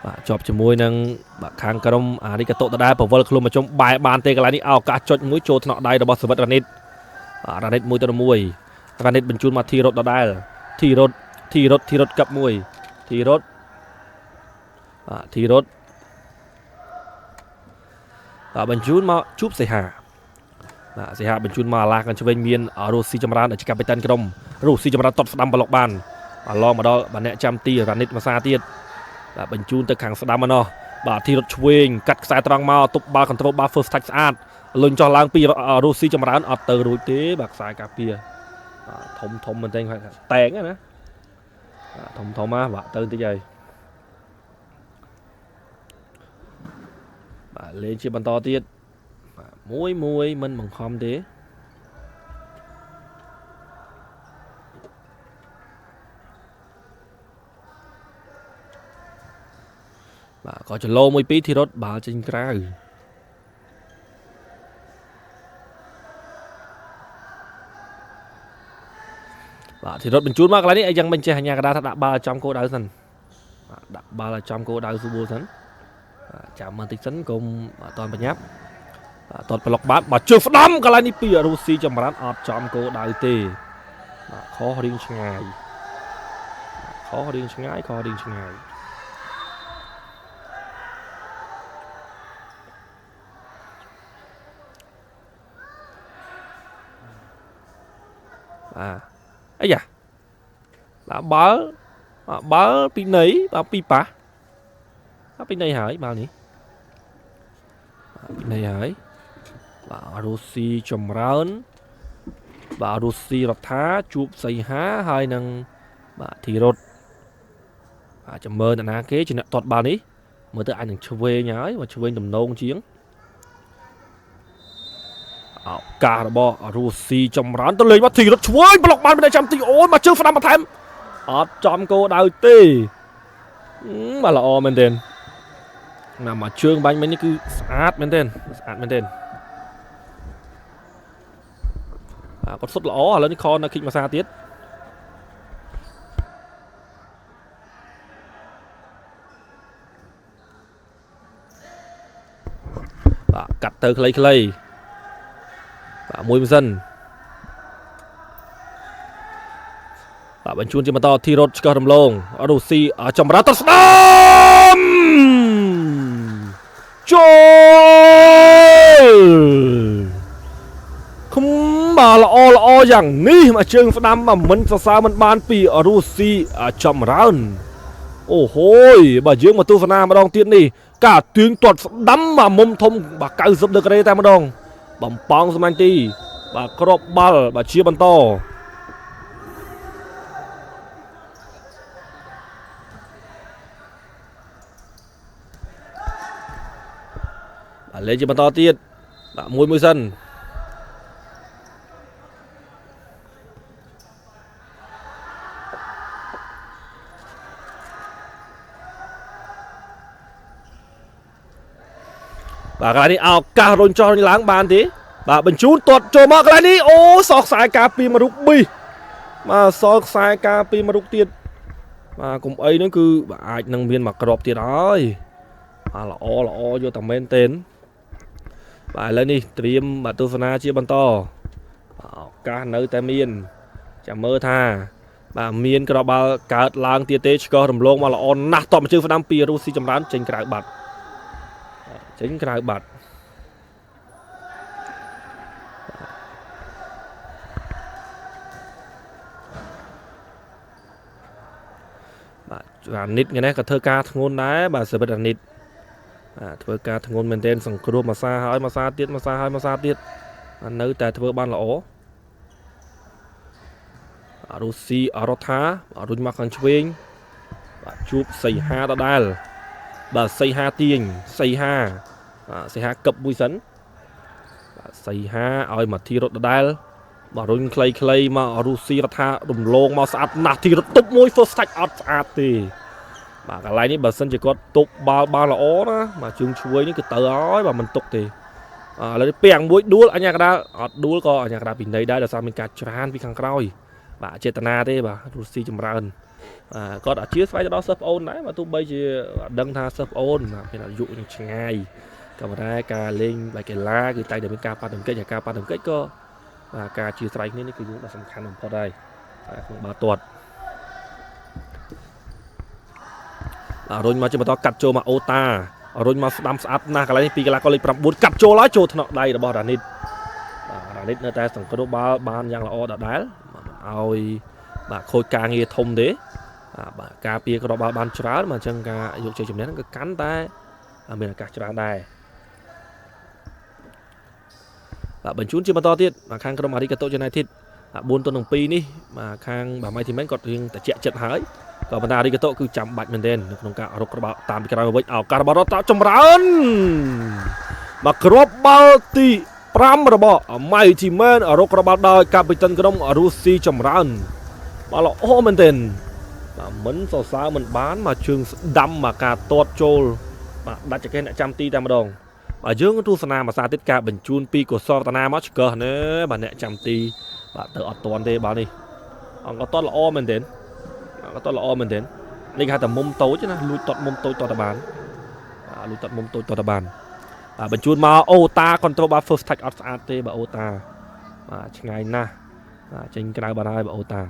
បាទជាប់ជាមួយនឹងបាទខាងក្រុមអារីកាតូដដែលពវល់ខ្លួនមកជុំបែរបានទេកន្លែងនេះឱកាសចុចមួយចូលថ្នាក់ដៃរបស់សវិតរ៉ានីតរ៉ានីត1-1រ៉ានីតបញ្ជូនមកធីរ៉ុតដដែលធីរ៉ុតកាប់មួយធីរ៉ុតបាទបញ្ជូនមកជួបសីហាបាទសីហាបញ្ជូនមកអាឡាខាងឆ្វេងមានរ៉ូស៊ីចម្រើនជាកាពីតានក្រុមរ៉ូស៊ីចម្រើនតបស្ដាំប្លុកបានឡងមកដល់បាទអ្នកចាំទីរ៉ានីតមកសាទៀតបាទបញ្ជូនទៅខាងស្ដាំមកណោះបាទធីរ៉ុតឆ្វេងកាត់ខ្សែត្រង់មកទប់បាល់ control បាល់ first touch ស្អាតលុញចោះឡើងពីរ៉ូស៊ីចម្រើនអត់ទៅរួចទេបាទខ្សែការពារធំមែនទេតែងណាធំបាទទៅតិចហើយបាទលេងជាបន្តទៀតបាទមួយមិនបង្ខំទេបាទក៏ចលោ1-2ធីរ៉ុតបាល់ចេញក្រៅ thì rốtបញ្ជូនមកកន្លែងនេះយ៉ាងមិនចេះអាញាកដាថាដាក់បាល់ចំគោលដៅសិនដាក់បាល់ចំគោលដៅស៊ូបូលសិនចាំមើលតិចសិនកុំអត់តបញ្ញាប់តតប្លុកបាត់បើជើងស្ដាំកន្លែងនេះពីរុស្ស៊ីចម្រើនអត់ចំគោលដៅទេខុសរៀងឆ្ងាយខុសរៀងឆ្ងាយអាយ៉ាដាក់បាល់ពីណីបាទពីប៉ះពីណីហើយបាល់នេះពីណីហើយបាទរុស្ស៊ីចម្រើនបាទរុស្ស៊ីរដ្ឋាជួបសីហាហើយនឹងបាទធីរ៉ុតចាំមើលតាណាគេជាអ្នកទាត់បាល់នេះមើលទៅអាចនឹងឆ្វេងហើយមកឆ្វេងទំនងជាងឱកាសរបស់រុស្ស៊ីចម្រើនទៅលេងមកធីរ៉ុតឆ្វេងប្លុកបាល់មិនចាំទីអូនមកជើងស្ដាំបន្ថែមអត់ចំគោលដៅទេបាទល្អមែនទែនមកជើងបាញ់មិញនេះគឺស្អាតមែនទែនគាត់សុទ្ធល្អឥឡូវនេះខនៅគិចមួយសាទៀតបាទកាត់ទៅខ្លីបាទមួយមិនសិនបាទបញ្ជូនជាបន្តធីរ៉ុតឆ្កឹះរំលងរុស្ស៊ីចម្រើនទៅស្ដាំចូលខំបាទល្អយ៉ាងនេះមកជើងស្ដាំមិនសរសើរមិនបានពីរុស្ស៊ីចម្រើនអូហូយបាទយើងមកទស្សនាម្ដងទៀតនេះការទាញទាត់ស្ដាំមកមុំធំបាទ90ដឺក្រេតែម្ដងបំប៉ងសម្លាញ់ទីបាទគ្រាប់បាល់បាទជាបន្តលេងជាបន្តទៀតបាទមួយសិនបាទកន្លែងនេះឱកាសរុញចោះរុញឡើងបានទេបាទបញ្ជូនទាត់ចូលមកកន្លែងនេះអូសោកខ្សែការពីមរុកប៊ីបាទសោកខ្សែការពីមរុកទៀតបាទកុំអីហ្នឹងគឺបាទអាចនឹងមានមកក្របទៀតហើយបាទល្អយកតែមែនទែនបាទឥឡូវនេះត្រៀមបាទទស្សនាជាបន្តឱកាសនៅតែមានចាំមើលថាបាទមានក្របបាល់កើតឡើងទៀតទេឆ្កឹះរំលងមកល្អណាស់តបមកជើងស្ដាំពីរុស្ស៊ីចម្រើនចេញក្រៅបាត់បាទអានិតថ្ងៃនេះក៏ធ្វើការធ្ងន់ដែរបាទសេវិតអានិតធ្វើការធ្ងន់មែនទែនសង្គ្រោះមួយសាហើយមួយសាទៀតនៅតែធ្វើបានល្អរុស្ស៊ីរដ្ឋារុញមកខាងឆ្វេងបាទជួបសីហាដដែលបាទសីហាទាញសីហាកឹបមួយសិនបាទសីហាឲ្យមកធីរ៉ុតដដែលបាទរុញខ្លីមករុស្ស៊ីរដ្ឋារំលងមកស្អាតណាស់ធីរ៉ុតទប់មួយ first touch អត់ស្អាតទេបាទកន្លែងនេះបើសិនជាគាត់ទប់បាល់បានល្អណាបាទជើងឆ្វេងនេះគឺទៅហើយបាទមិនទុកទេឥឡូវនេះពាំងមួយដួលអញ្ញាកដាអត់ដួលក៏អញ្ញាកដាពីនៃដែរដោយសារមានការច្រានពីខាងក្រោយបាទចេតនាទេបាទរុស្ស៊ីចម្រើនគាត់អធិស្ឋានទៅដល់សិស្សប្អូនដែរបាទទោះបីជាដឹងថាសិស្សប្អូនមានអាយុនឹងឆ្ងាយក៏ប៉ុន្តែការលេងបែបកីឡាគឺតែតែមានការប៉ះទង្គិចហើយការប៉ះទង្គិចក៏ការជាស្រ័យគ្នានេះគឺយើងដ៏សំខាន់បំផុតហើយក្នុងបាល់ទាត់រុញមកជាបន្តកាត់ចូលមកអូតារុញមកស្ដាំស្អាតណាស់កន្លែងនេះពីកីឡាករលេខ9កាត់ចូលហើយចូលថ្នាក់ដៃរបស់រ៉ានីតនៅតែសង្គ្រោះបាល់បានយ៉ាងល្អដដែលឲ្យបាទខូចការងារធំទេបាទការពារក្របបាល់បានច្រើនមកអញ្ចឹងការយកជ័យជំនះហ្នឹងគឺកាន់តែមានឱកាសច្រើនដែរបាទបញ្ជូនជាបន្តទៀតខាងក្រុមអារីកាតូយូណៃធីត4-2នេះបាទខាងបាទម៉ៃធីមែនគាត់រៀងតិចចិត្តហើយក៏ប៉ុន្តែអារីកាតូគឺចាំបាច់មែនទែននៅក្នុងការរុកក្របបាល់តាមពីក្រោយមកវិញឱកាសរបស់រដ្ឋចម្រើនមកគ្រាប់បាល់ទី5របស់ម៉ៃធីមែនរុកក្របបាល់ដោយកាពីតិនក្រុមរុស្ស៊ីចម្រើនបាល់ល្អមែនទែនបាទមិនសរសើរមិនបានមកជើងស្ដាំមកការទាត់ចូលបាទដាច់ចកេះអ្នកចាំទីតែម្ដងបាទយើងទស្សនាមួយសារទៀតការបញ្ជូនពីកុសលតនាមកឆ្កឹះណែបាទអ្នកចាំទីបាទទៅអត់ទាន់ទេបាល់នេះ có tốt là o mình đến có tốt là o mình đến đây hai tầm mông tối chứ nè lui tọt mông tối tọt bàn lui tọt mông tối tọt bàn bên chuột mà Ota control ba first touch out at bà Ota ngày na trên cái bàn hai bà Ota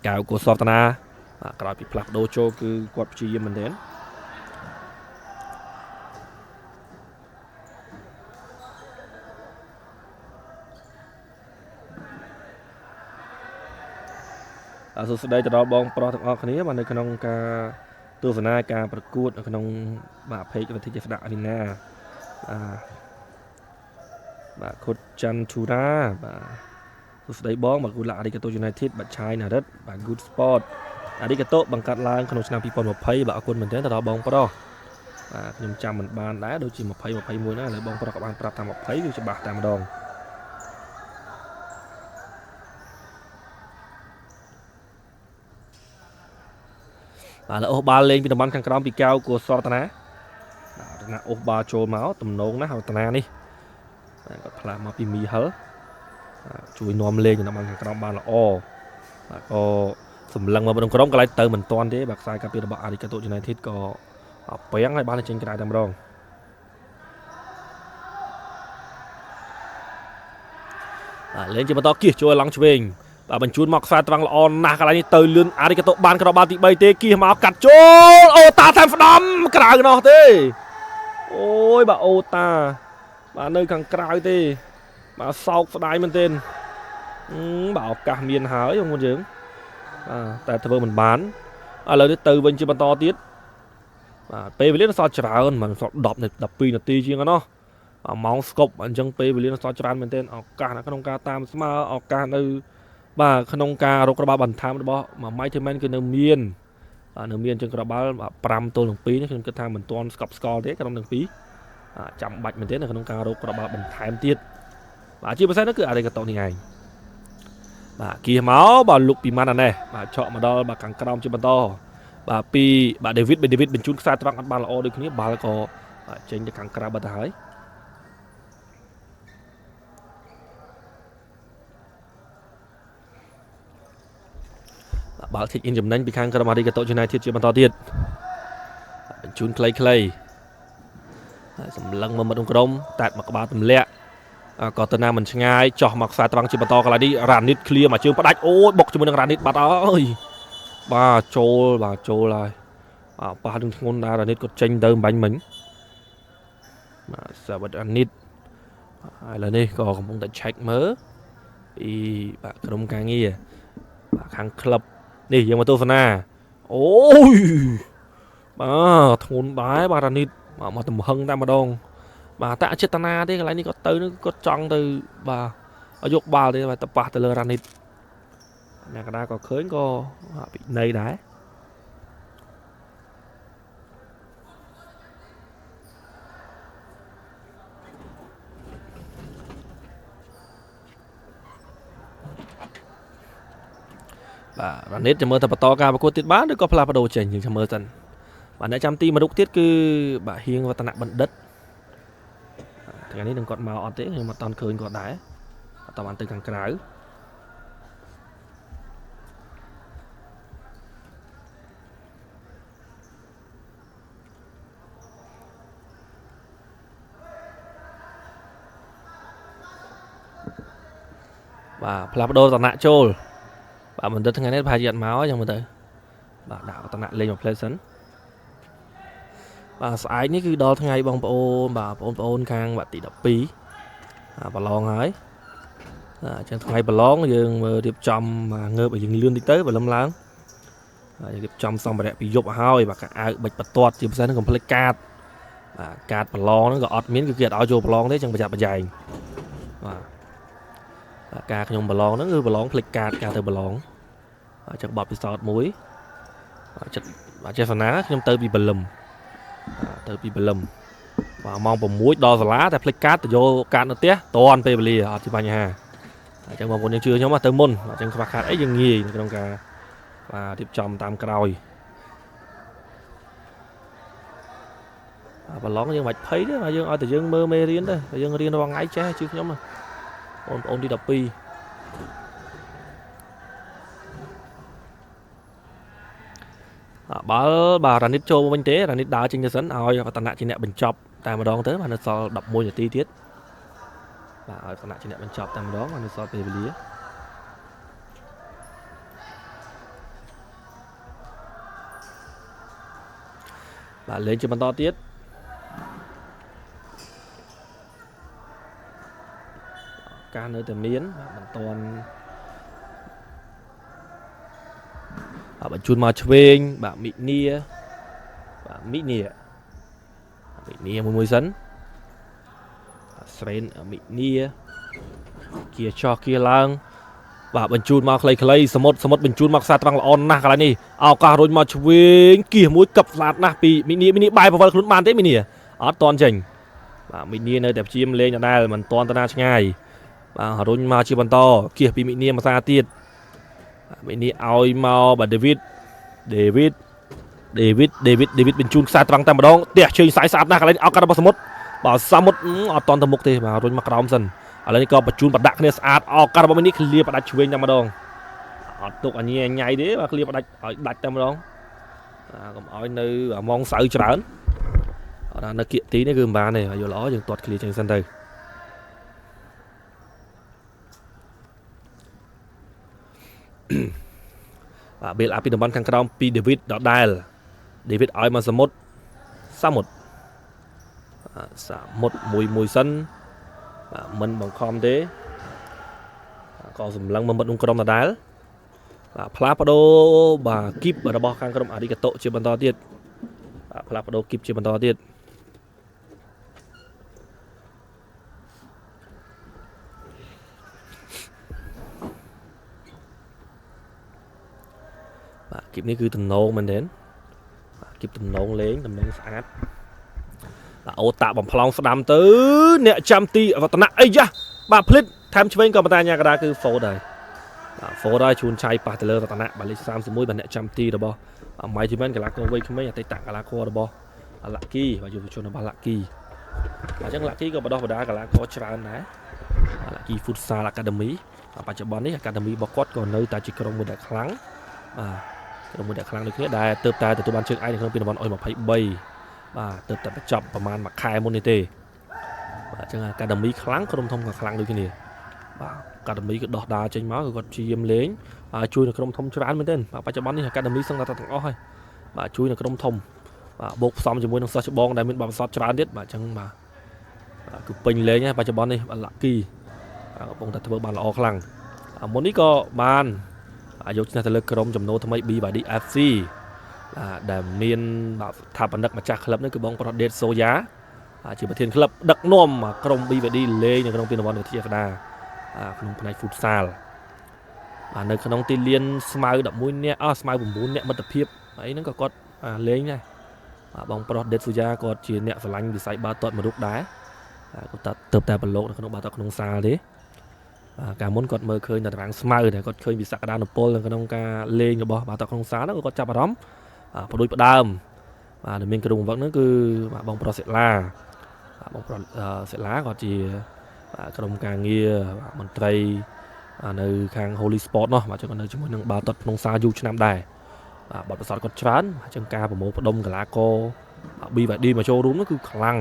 cào của Sotana cái bị plug dojo cứ quạt chi mình đến số đây cho đó bong pro thằng ở này mà nơi trong ca tu sửa na ca bật cút ở trong bà phê cho thị trường đại na bà cốt chân chu ra bà số đây bong mà cút lại đi cái tôi United bà trai nào đất bà good sport đi cái tốt bằng cắt lang trong năm people một phê bà quân mình đến từ đó bong pro nhưng chăm mình ban đá đôi chỉ một phê muối nữa là bong pro các bạn tập tham một phê cho bà tam đòn là ô ba lên vì tầm bắn khang crom bị cao của Sotana là ô ba trôi máu tầm nôn nó Sotana đi là mà bị mì hở chui nôm lên thì tầm bắn khang crom ba là o có sầm lăng mà bên crom cái lại từ mình toàn thế bạc sai cà phê bạc đi cái tổ này thiết có bén hay ba lên trên cái đài tầm rong lên trên mặt to kia chui lăng chui và mình chuột mọc sai trăng là on nà cái này từ lươn đi cái tổ ban cái đó ban tị bay tê kia mà cắt chốt ô ta thêm đâm cái nào nó thế ôi bà ô ta bà nơi càng cào thế bà sau đai mình tên bảo cả miền hái không con dưỡng tại thưa mình bán lời từ bên chưa ban to tiết p với nó so chả hơn mà đọc này đọc pin là ti chứ nó mong scope anh chân p với nó so chả mình tên cả nó không ca tam mà cả nơi bà khung ca rốt ba bàn tham đó mà máy thì men cái nương miên trên cái ba pram tôi đồng pí nên cái tham mình toàn score thế cái đồng phí chậm bạch mình thế là khung ca rốt ba bàn tham tiết bà chưa bao nó cứ ở đây cái tổ này bà kia máu bà lục bị man này bà chọn mà đo bà càng crom trên bàn to bà pi bà David bên chung xa trăng ăn ba là o được cái bà là có trên cái càng crom bà thái bảo thịt in chấm nén bị khang cái mà đi cái tổ United chưa bàn to tiệt chun clay sầm lăng mà đông crom tạt mà các bạn tầm lẹ có tên nào mình ngay cho mặc sai trăng chưa bàn to cái lại đi Granit clear mà chưa bắt đạch ôi bọc cho mình Granit bắt ơi bà trô lại bà đừng ngôn ra Granit có tranh đơm bánh mình mà sao bắt Granit hay là đi có không thể check mớ thì bà không càng nghe bà khang club đi nhưng mà tôi phần ôi thôn đái bà Granit mà tầm hưng ta mà đông bà tạ chết tana thế cái này có tới nó có trăng từ bà ở dục bà thì bà tập bà từ Granit nhà cái có khơi có bị nây đá bà Granit cho mơ tập to ca và cô tiết bán được có pha đồ chỉnh nhưng cho mơ dần bạn đã chăm ti mà đúc tiết cứ bà hiên và tana bận đất cái này đừng còn màu ọt thế nhưng mà toàn khơi còn đá tao ăn từ càng cái và Plapado tận nạ trôi và mình tới ngày nay phải diện máu trong mình tới và đảo tận nạ lên một pleasant và sải ní cứ đo ngày bong ôn và ôn khang và tỷ đập pí và lon ấy trên ngày bà lon dương điệp trầm mà ngơ bởi dừng lươn đi tới và lâm láng điệp trầm xong mà đẹp bị dục hơi và cả ai bạch bật toát thì sẽ nó còn play card card bà lon nó gọt miếng cái kia đó vô bà lon thế chẳng phải dày ca nhung bà lon nó ngư bà lon play card ca từ bà lon chắc bọt bị sọt muối và trên phần ná nhung tới bị bà lùm và mong bầm muối đo lá tại play card từ vô card nó té toàn pe beli ở thì bao nhà chẳng mong cònยังchưa nhóm mà tới môn chẳng phải khát ấy dừng nghỉ trong cả và tiếp trong tam còi và lón dương mạch thấy đấy mà dương ở từ dương mơ mê riêng đây dương riêng nó bằng ấy che chứ nhóm mà ôn đi đập pi បើបាទរ៉ានីតចូលវិញទេរ៉ានីតដើរចេញទៅសិនឲ្យរតនៈជាអ្នកបញ្ចប់តែម្ដងទៅបាទនៅសល់11នាទីទៀតបាទឲ្យរតនៈជាអ្នកបញ្ចប់តែម្ដងបាទនៅសល់ពេលវេលាបាទលេងជាបន្តទៀតការនៅតែមានបាទមិនទាន់បញ្ជូនមកឆ្វេងបាទមីនីបាទមីនីមួយសិនស្រេនមីនីគៀចោះគៀឡើងបាទបញ្ជូនមកខ្លីៗសមុទ្របញ្ជូនមកខ្សែត្រង់ល្អណាស់កន្លែងនេះឱកាសរុញមកឆ្វេងគៀមួយកឹបស្លាតណាស់ពីមីនីបាយប្រវល់ខ្លួនបានទេមីនីអត់តន់ចេញបាទមីនីនៅតែព្យាយាមលេងដដែលមិនតន់តាណាឆ្ងាយបាទរុញមកជាបន្តគៀពីមីនីមួយសាទៀតមីនីឲ្យមកបាទដេវីតបញ្ជូនខ្សែត្រង់តែម្ដងទះជើងសាយស្អាតណាស់កន្លែងឱកាសរបស់សមុទ្របាទសមុទ្រអត់តន់ទៅមុខទេបាទរុញមកក្រោមសិនឥឡូវនេះក៏បញ្ជូនបដាក់គ្នាស្អាតឱកាសរបស់មីនីឃ្លៀបដាច់ឆ្វេងតែម្ដងអត់ទុកអញញ៉ៃទេបាទឃ្លៀបដាច់ឲ្យដាច់តែម្ដងកុំឲ្យនៅម៉ងសៅច្រើនអត់នៅគៀកទីនេះគឺមិនបានទេយល់ល្អយើងទាត់ឃ្លៀចឹងសិនទៅបាទបេលអាពីតំបន់ខាងក្រោមពីដេវីតដដែលដេវីតឲ្យមកសមុទ្រមួយសិនបាទមិនបង្ខំទេក៏សម្លឹងមកមុតក្នុងក្រុមដដែលបាទផ្លាស់ប្ដូរបាទគីបរបស់ខាងក្រុមអារីកាតូជាបន្តទៀតបាទផ្លាស់ប្ដូរគីបជាបន្តទៀតបាទគីបនេះគឺទំនងមែនទេបាទគីបទំនងលេងទំនងស្អាតអូតាបំផ្លងស្ដាំទៅអ្នកចាំទីរតនៈអីយ៉ាបាទភ្លេចថែមឆ្វេងក៏ប៉ុន្តែញ៉ាកដាគឺ fold ហើយបាទ fold ហើយជួនឆៃប៉ះទៅលើរតនៈបាទលេខ31បាទអ្នកចាំទីរបស់ Mightyman កីឡាករវ័យក្មេងអតីតកីឡាកររបស់ Lucky បាទយុវជនរបស់ Lucky បាទអញ្ចឹង Lucky ក៏បដោះបដាកីឡាករច្រើនដែរ Lucky Futsal Academy បច្ចុប្បន្ននេះ Academy របស់គាត់ក៏នៅតែជាក្រុមមួយដែលខ្លាំងបាទក្រុមមួយដែលខ្លាំងដូចគ្នាដែលទើបតែទទួលបានជើងឯកនៅក្នុងពានរង្វាន់ 23បាទទើបតែបញ្ចប់ប្រហែលមួយខែមុននេះទេបាទអញ្ចឹងអាកាដេមីខ្លាំងក្រុមធំក៏ខ្លាំងដូចគ្នាបាទអាកាដេមីក៏ដោះដាចេញមកគឺគាត់ព្យាយាមលេងជួយនៅក្រុមធំច្រើនមែនទែនបាទបច្ចុប្បន្ននេះអាកាដេមីសឹងតែទាំងអស់ហើយបាទជួយនៅក្រុមធំបាទបូកផ្សំជាមួយនឹងសិស្សច្បងដែលមានបទពិសោធន៍ច្រើនទៀតបាទអញ្ចឹងបាទគឺពេញលេងហើយបច្ចុប្បន្ននេះឡាក់គីកំពុងតែធ្វើបានល្អខ្លាំងមុននេះក៏បានយកឈ្នះទៅលើក្រុមចំណូលថ្មី BYD FC ដែលមានស្ថាបនិកម្ចាស់ក្លឹបនេះគឺបងប្រុសដេតសូយ៉ាជាប្រធានក្លឹបដឹកនាំក្រុម BVD លេងនៅក្នុងពានរង្វាន់វិទ្យាស្ដាក្នុងផ្នែក Futsal បាទនៅក្នុងទីលានស្មៅ11នាក់ស្មៅ9នាក់មិត្តភាពអីហ្នឹងក៏គាត់លេងដែរបាទបងប្រុសដេតសូយ៉ាគាត់ជាអ្នកស្រឡាញ់វិស័យបាល់ទាត់មួយរូបដែរគាត់ទៅតែប្រឡូកនៅក្នុងបាល់ទាត់ក្នុងសាលទេកាលមុនគាត់មើលឃើញតារាងស្មៅតែគាត់ឃើញពីសក្តានុពលនៅក្នុងការលេងរបស់បាល់ទាត់ក្នុងសាលហ្នឹងគាត់ចាប់អារម្មណ៍បដួយផ្ដើមបាទដែលមានក្រុមបង្វឹកហ្នឹងគឺបងប្រុសសិលាបងប្រុសសិលាគាត់ជាក្រុមការងារមន្ត្រីនៅខាង Holy Sport នោះបាទចឹងគាត់នៅជាមួយនឹងបាល់ទាត់ក្នុងសាលយូរឆ្នាំដែរបាទបទពិសោធន៍គាត់ច្រើនអញ្ចឹងការប្រមូលផ្ដុំកីឡាករ BVD មកចូលរួមនោះគឺខ្លាំង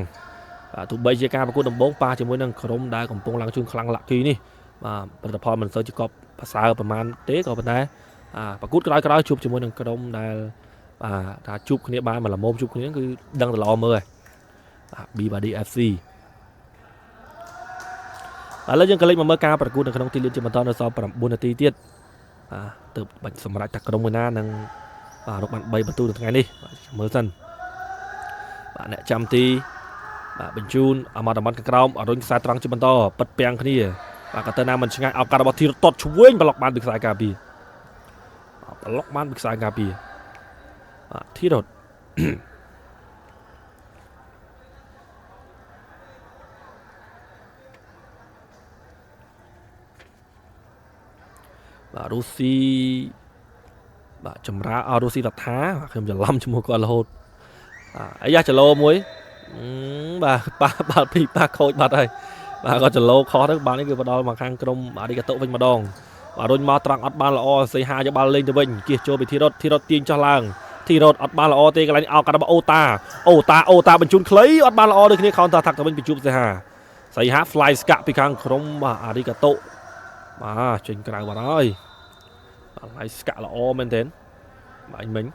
ទោះបីជាការប្រកួតដំបូងប៉ះជាមួយនឹងក្រុមដែលកំពុងឡើងជើងខ្លាំង Lucky នេះបាទផលិតផលមិនសូវជាកប់ប្រសើរប្រហែលទេក៏ប៉ុន្តែប្រកួតក្រោយជួបជាមួយនឹងក្រុមដែលថាជួបគ្នាបានមកល្មមជួបគ្នាគឺដឹងទៅល្អមើលហើយBVD FC ឥឡូវយើងក៏លេចមកមើលការប្រកួតនៅក្នុងទីលានជាបន្តនៅសល់9នាទីទៀតទើបបាច់សម្រាប់តែក្រុមមួយណានឹងរកបាន3បន្ទូនៅថ្ងៃនេះមើលសិនបាទអ្នកចាំទីបាទបញ្ជូនមកតំបន់ខាងក្រោមរុញខ្សែត្រង់ជាបន្តប៉ិតពាំងគ្នាបាទក៏ទៅណាមិនឆ្ងាយឱកាសរបស់ធីរតតឆ្វេងប្លុកបានពីខ្សែការពារប្លុកបានពីខ្សែការពារធីរតបាទរុស្ស៊ីបាទចម្រើរុស្ស៊ីរដ្ឋាខ្ញុំច្រឡំជាមួយគាត់រហូតអាយ៉ាចឡូមួយបាទប៉ះបាល់ពីប៉ះខូចបាត់ហើយ បាទក៏ចលោខុសទៅបាល់នេះគឺផ្ដល់មកខាងក្រុមអារីកាតូវិញម្ដងបាទរុញមកត្រង់អត់បានល្អសីហាយកបាល់លេងទៅវិញគៀសចូលពីធីរ៉ុតទាញចោះឡើងធីរ៉ុតអត់បានល្អទេកន្លែងអោកាត់របស់អូតាបញ្ជូនខ្លីអត់បានល្អដូចគ្នា counter attack ទៅវិញបញ្ជូនសីហា fly ស្កាក់ពីខាងក្រុមបាទអារីកាតូបាទចេញក្រៅបាត់ហើយបាទ fly ស្កាក់ល្អមែនទែនបាទអញមិញ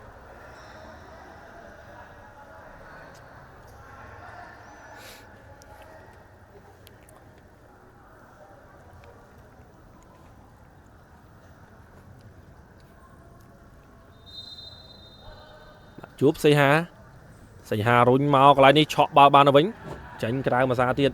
ជួបសីហារុញមកកន្លែងនេះឆក់បាល់បានទៅវិញចាញ់ក្រៅមួយសារទៀត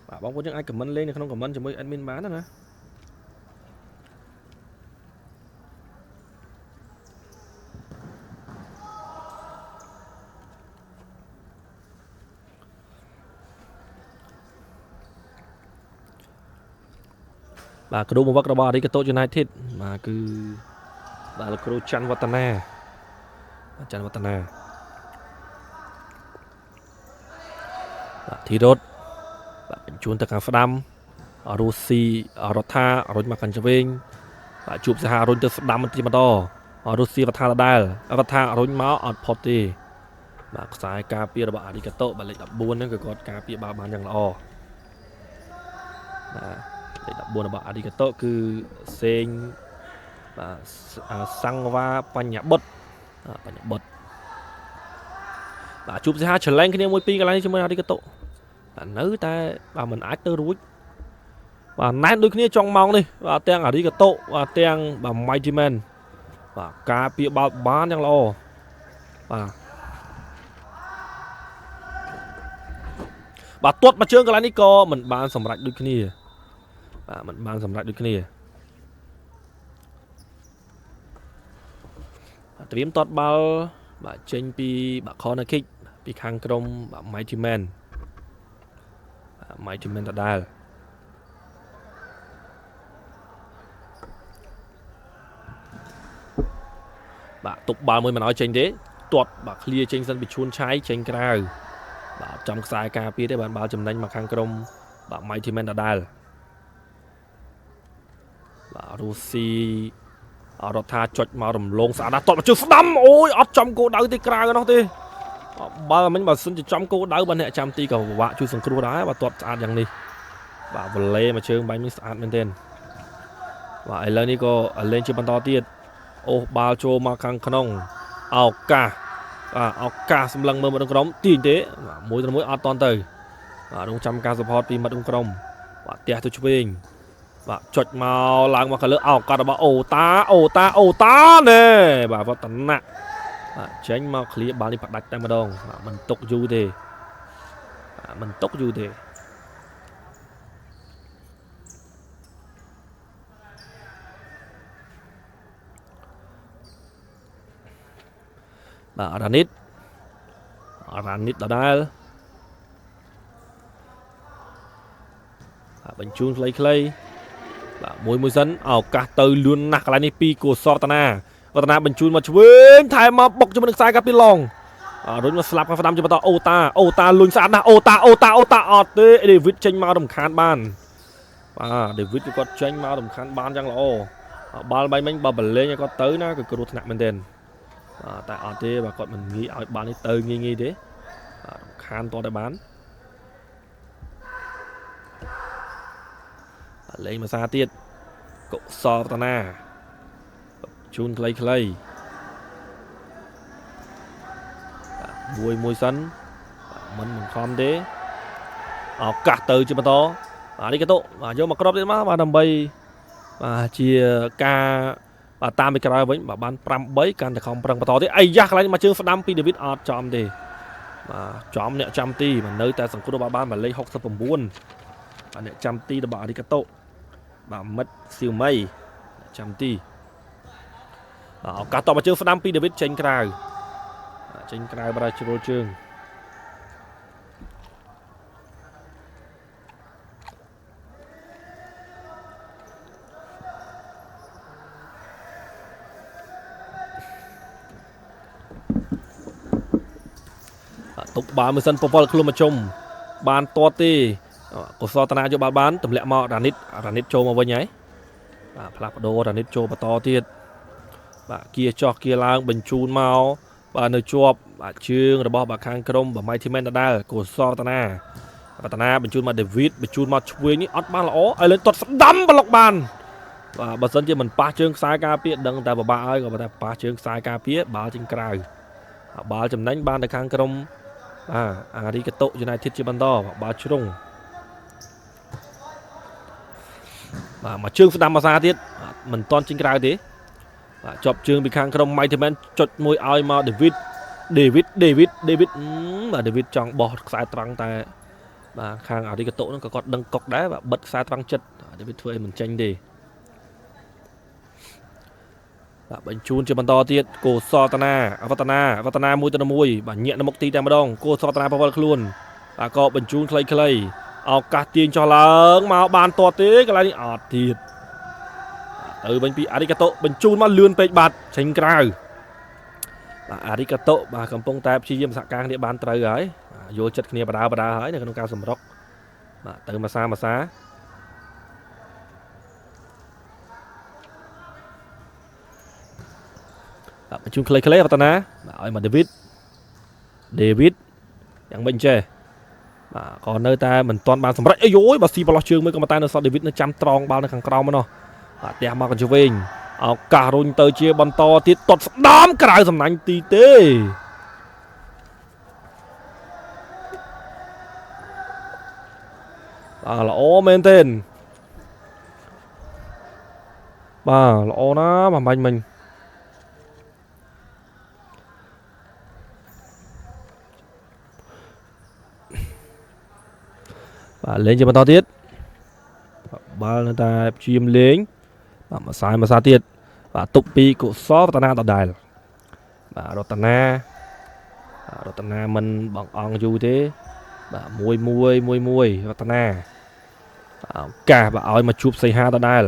បាទបងប្អូនយើងអាចខមមិនលេងនៅក្នុងខមមិនជាមួយ admin បានណាបាទគ្រូបង្វឹករបស់អារីកាតូ United បាទគឺបាទលោកគ្រូច័ន្ទវឌ្ឍនាបាទធីរ៉ុតបាទបញ្ជូនទៅខាងស្ដាំរូស៊ីរដ្ឋារុញមកខាងឆ្វេងបាទជួបសហារុញទៅស្ដាំបន្តិចម្ដងរូស៊ីវថាដដែលវថារុញមកអត់ផុតទេបាទខ្សែការពាររបស់អារីកាតូបាទលេខ14ហ្នឹងគឺគាត់ការពារបាល់បានយ៉ាងល្អបាទលេខ14របស់អារីកាតូគឺសេងបាទសង្វាបញ្ញបុត្របាទជួបសហាឆ្លងគ្នា1-2កន្លែងជាមួយអារីកាតូបាទនៅតែបាទមិនអាចទៅរួចបាទណែនដូចគ្នាចុងម៉ោងនេះបាទទាំងអារីកាតូបាទទាំងបាទ Mighty Man បាទការពារបាល់បានយ៉ាងល្អបាទទាត់មកជើងកន្លែងនេះក៏មិនបានសម្រេចដូចគ្នាត្រៀមទាត់បាល់បាទចេញពីបាទ corner kick ពីខាងក្រុមបាទ Mighty Man ដដែលបាទទប់បាល់មួយមិនឲ្យចេញទេទាត់បាទ clear ចេញសិនពីឈួនឆៃចេញក្រៅបាទចំខ្សែការពារទេបានបាល់ចំណេញមកខាងក្រុមបាទ Mighty Man ដដែលបាទរូស៊ីរដ្ឋាចុចមករំលងស្អាតណាស់ទាត់មកជើងស្ដាំអូយអត់ចំគោលដៅទេក្រៅនោះទេបាល់មិញបើសិនជាចំគោលដៅបាទអ្នកចាំទីក៏ពិបាកជួយសង្គ្រោះដែរបាទទាត់ស្អាតយ៉ាងនេះបាទវ៉ាឡេមកជើងបាញ់នេះស្អាតមែនទែនបាទឥឡូវនេះក៏លេងជាបន្តទៀតអូសបាល់ចូលមកខាងក្នុងឱកាសសម្លឹងមើលមិត្តក្នុងក្រុមទាញទេបាទមួយទៅមួយអត់តន់ទៅបាទរងចាំការ support ពីមិត្តក្នុងក្រុមបាទផ្ទះទៅឆ្វេងបាទចុចមកឡើងមកខាងលើឱកាសរបស់អូតាណែបាទវឌ្ឍនៈបាទចេញមកឃ្លៀបាល់នេះផ្ដាច់តែម្ដងបាទមិនຕົកយូរទេបាទរ៉ានីតដដែលបាទបញ្ជូនខ្លីបាទមួយសិនឱកាសទៅលឿនណាស់កន្លែងនេះពីកុសលវឌ្ឍនាបញ្ជូនមកឆ្វេងថែមមកបុកជាមួយនឹងខ្សែកាពីឡងរុញមកស្លាប់ខាងស្ដាំជាបន្តអូតាលុញស្អាតណាស់អូតាអត់ទេដេវីតចេញមករំខានបានបាទដេវីតគាត់ចេញមករំខានបានយ៉ាងល្អបាល់បៃមិញបើបលេងឲ្យគាត់ទៅណាគឺគ្រោះថ្នាក់មែនទែនតែអត់ទេបាទគាត់មិនងាយឲ្យបាល់នេះទៅងាយទេរំខានតតែបានលេងមួយសារទៀតកុសលវឌ្ឍនាជូនខ្លីមួយសិនមិនបង្ខំទេឱកាសទៅជាបន្តអានេះក៏ទៅបាទយកមកគ្រាប់ទៀតមកបាទដើម្បីបាទជាការបាទតាមពីក្រោយវិញបាទបាន 5-3 កាន់តែខំប្រឹងបន្តទៀតអាយ៉ាស់កន្លែងមកជើងស្ដាំពីដេវីតអត់ចំទេបាទចំអ្នកចាំទីមិននៅតែសង្គ្រោះបានលេខ69បាទអ្នកចាំទីរបស់អារីកាតូបាទមិត្តសៀវមីចាំទីឱកាសតបមកជើងស្ដាំពីដេវីតចេញក្រៅបាទជ្រុលជើង តុបបាល់មួយសិនពវល់ខ្លួនមកជុំបានទាត់ទេកុសលតាណាយកបាល់បានទម្លាក់មករ៉ានីតចូលមកវិញហើយបាទផ្លាស់ប្ដូររ៉ានីតចូលបន្តទៀតបាទគៀចោះគៀឡើងបញ្ជូនមកបាទនៅជាប់បាទជើងរបស់បាទខាងក្រុមបាទ Mighty Men ដដែលកុសលតាណាបញ្ជូនមក David បញ្ជូនមកឆ្វេងនេះអត់បានល្អឲ្យលេងទាត់ស្ដាំប្លុកបានបាទបើសិនជាមិនប៉ះជើងខ្សែការពារដឹងតែពិបាកហើយក៏ប៉ុន្តែប៉ះជើងខ្សែការពារបាល់ចេញក្រៅបាល់ចំណេញបានទៅខាងក្រុមអារីកាតុ United ជាបន្តបាល់ជ្រុងបាទមកជើងស្ដាំភាសាទៀតមិនតន់ចេញក្រៅទេបាទជាប់ជើងពីខាងក្រុម Mighty Men ចុចមួយឲ្យមក David បាទ David ចង់បោះខ្សែត្រង់តែបាទខាងអារីកាតុហ្នឹងក៏គាត់ដឹងកុកដែរបាទបិទខ្សែត្រង់ចិត្ត David ធ្វើឲ្យមិនចេញទេបាទបញ្ជូនជាបន្តទៀតកុសលតាណាវឌ្ឍនាមួយទៅមួយបាទញាក់នៅមុខទីតែម្ដងកុសលតាណាប្រវល់ខ្លួនបាទក៏បញ្ជូនខ្លីៗឱកាសទាញចុះឡើងមកបានទាត់ទេកន្លែងនេះអត់ទៀតទៅវិញពីអារីកាតុបញ្ជូនមកលឿនពេកបាទចេញក្រៅបាទអារីកាតុបាទកំពុងតែព្យាយាមសហការគ្នាបានត្រូវហើយយល់ចិត្តគ្នាបដាហើយនៅក្នុងការសម្រុកបាទទៅមួយសាបាទបញ្ជូនខ្លីៗវឌ្ឍនាបាទឲ្យមក David យ៉ាងមិនចេះបាទក៏នៅតែមិនទាន់បានសម្រេចអាយយបើស៊ីបលោះជើងមួយក៏ប៉ុន្តែនៅសត David នៅចាំត្រង់បាល់នៅខាងក្រោមមកនោះបាទផ្ទះមកកញ្ជវិញឱកាសរុញទៅជាបន្តទៀតទាត់ស្ដាំក្រៅសំណាញ់ទីទេបាទល្អមែនទេបាទល្អណាស់បាញ់មិញបាទលេងជាបន្តទៀតបាល់នៅតែព្យាយាមលេងបាទមួយសាទៀតបាទទុកពីកុសលវឌ្ឍនាដដែលបាទរតនាមិនបងអង្គយូរទេបាទមួយវឌ្ឍនាឱកាសបាទឲ្យមកជួបសីហាដដែល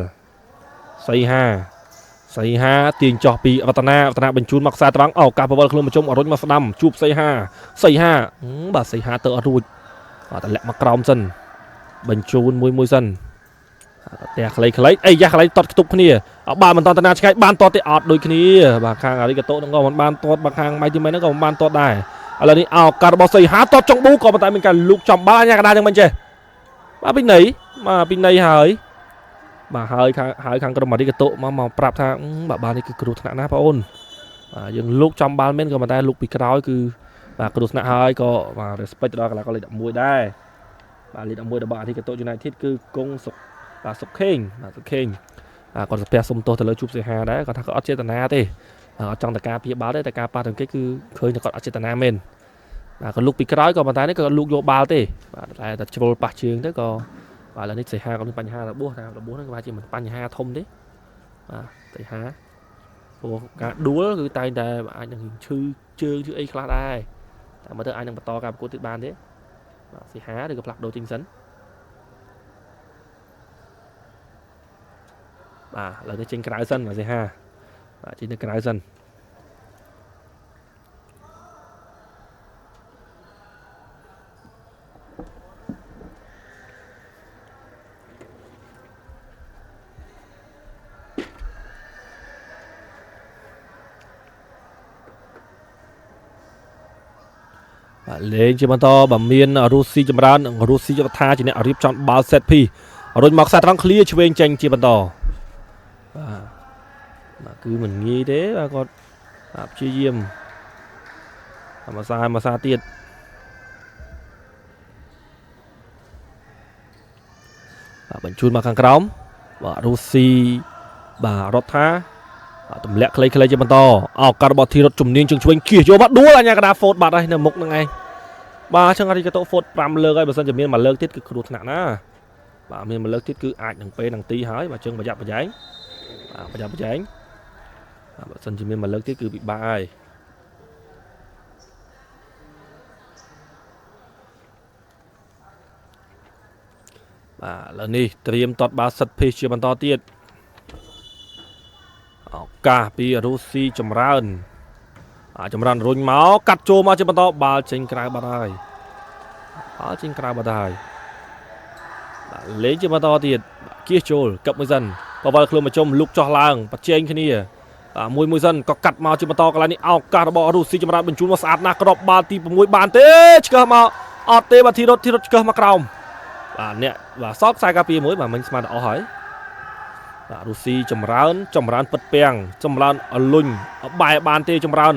សីហាទាញចោះពីវឌ្ឍនាបញ្ជូនមកខ្សែត្រង់ឱកាសប្រវល់ខ្លួនមកជុំរុញមកស្ដាំជួបសីហាបាទសីហាទៅអត់រួចបាទតម្លាក់មកក្រោមសិនបញ្ជូនមួយសិនតែខ្លីអីយ៉ាខ្លីតត់ខ្ទប់គ្នាបាទមិនតន់តាណាឆ្ងាយបានតត់ទេអត់ដូចគ្នាបាទខាងអារីកាតុហ្នឹងក៏មិនបានតត់បាទខាង Mighty Men ហ្នឹងក៏មិនបានតត់ដែរឥឡូវនេះឱកាសរបស់សីហាតត់ចុងប៊ូក៏ប៉ុន្តែមានការលូកចំបាល់ញ៉ាកដាយ៉ាងមិនចេះបាទពីណីហើយបាទហើយខាងក្រុមអារីកាតុមកប្រាប់ថាបាទបាល់នេះគឺគ្រោះថ្នាក់ណាស់បងអូនបាទយើងលូកចំបាល់មែនក៏ប៉ុន្តែលូកពីក្រោយគឺបាទគ្រោះថ្នាក់ហើយក៏បាទ respect ទៅដល់កីឡាករលេខ11ដែរបាទលេខ11របស់អារីកាតុ United គឺគង់សុខេងគាត់ស្ពះសុំទោសទៅលើជួបសីហាដែរគាត់ថាគាត់អត់ចេតនាទេអត់ចង់តែការពារបាល់ទេតែការប៉ះទង្គិចគឺឃើញតែគាត់អត់ចេតនាមែនបាទគាត់លុកពីក្រោយក៏ប៉ុន្តែនេះគាត់លុកយកបាល់ទេបាទតែជ្រុលប៉ះជើងទៅក៏បាទឥឡូវនេះសីហាក៏មានបញ្ហារបួសហ្នឹងក៏អាចជាមិនបញ្ហាធំទេបាទសីហាព្រោះការដួលគឺតែងតែអាចនឹងឈឺជើងឈឺអីខ្លះដែរតែមើលទៅអាចនឹងបន្តការប្រកួតទៀតបានទេបាទសីហាឬក៏ផ្លាស់ប្ដូរទីងសិនបាទឥឡូវនេះចេញក្រៅសិនបាទសីហាបាទចេញទៅក្រៅសិនបាទលេងជាបន្តបើមានរុស្ស៊ីចម្រើនរុស្ស៊ីយុវថាជាអ្នករៀបចំបាល់ set piece រុញមកខ្សែត្រង់ឃ្លៀឆ្វេងចេញជាបន្តបាទគឺមិនងាយទេបាទគាត់ព្យាយាមមួយសាទៀតបាទបញ្ជូនមកខាងក្រោមបាទរុស្ស៊ីបាទរដ្ឋាទម្លាក់ខ្លីជាបន្តឱកាសរបស់ធីរុតជំនាញជើងឆ្វេងគៀសយកមកដួលអាញាកដាហ្វូតបាត់ហើយនៅមុខហ្នឹងឯងបាទចឹងអារីកាតុហ្វូត5លើកហើយបើសិនជាមានមួយលើកទៀតគឺគ្រោះថ្នាក់ណាបាទមានមួយលើកទៀតគឺអាចនឹងពេលនឹងទីហើយបាទជើងប្រយ័ត្នប្រយែងបើសិនជាមានមួយលើកទៀតគឺពិបាកហើយបាទឥឡូវនេះត្រៀមតតបាល់សិតភេសជាបន្តទៀតឱកាសពីរុស្ស៊ីចម្រើន ចម្រើនរុញមកកាត់ចូលមកជាបន្តបាល់ចេញក្រៅបាត់ហើយបាល់ចេញក្រៅបាត់ហើយលេងជាបន្តទៀតគៀសចូលកឹបមួយសិនក៏វល់ខ្លួនមកជុំលុកចោះឡើងប្រជែងគ្នាមួយសិនក៏កាត់មកជាបន្តកន្លែងនេះឱកាសរបស់រុស្ស៊ីចម្រើនបញ្ជូនមកស្អាតណាស់ក្របបាល់ទី6បានទេឆ្កឹះមកអត់ទេបាទធីរ៉ុតឆ្កឹះមកក្រោមបាទអ្នកបាទសល់ខ្សែការពារមួយបាទមិញស្មានតែអស់ហើយបាទរុស្ស៊ីចម្រើនពិតពាំងចម្រើនអលុញបែបានទេចម្រើន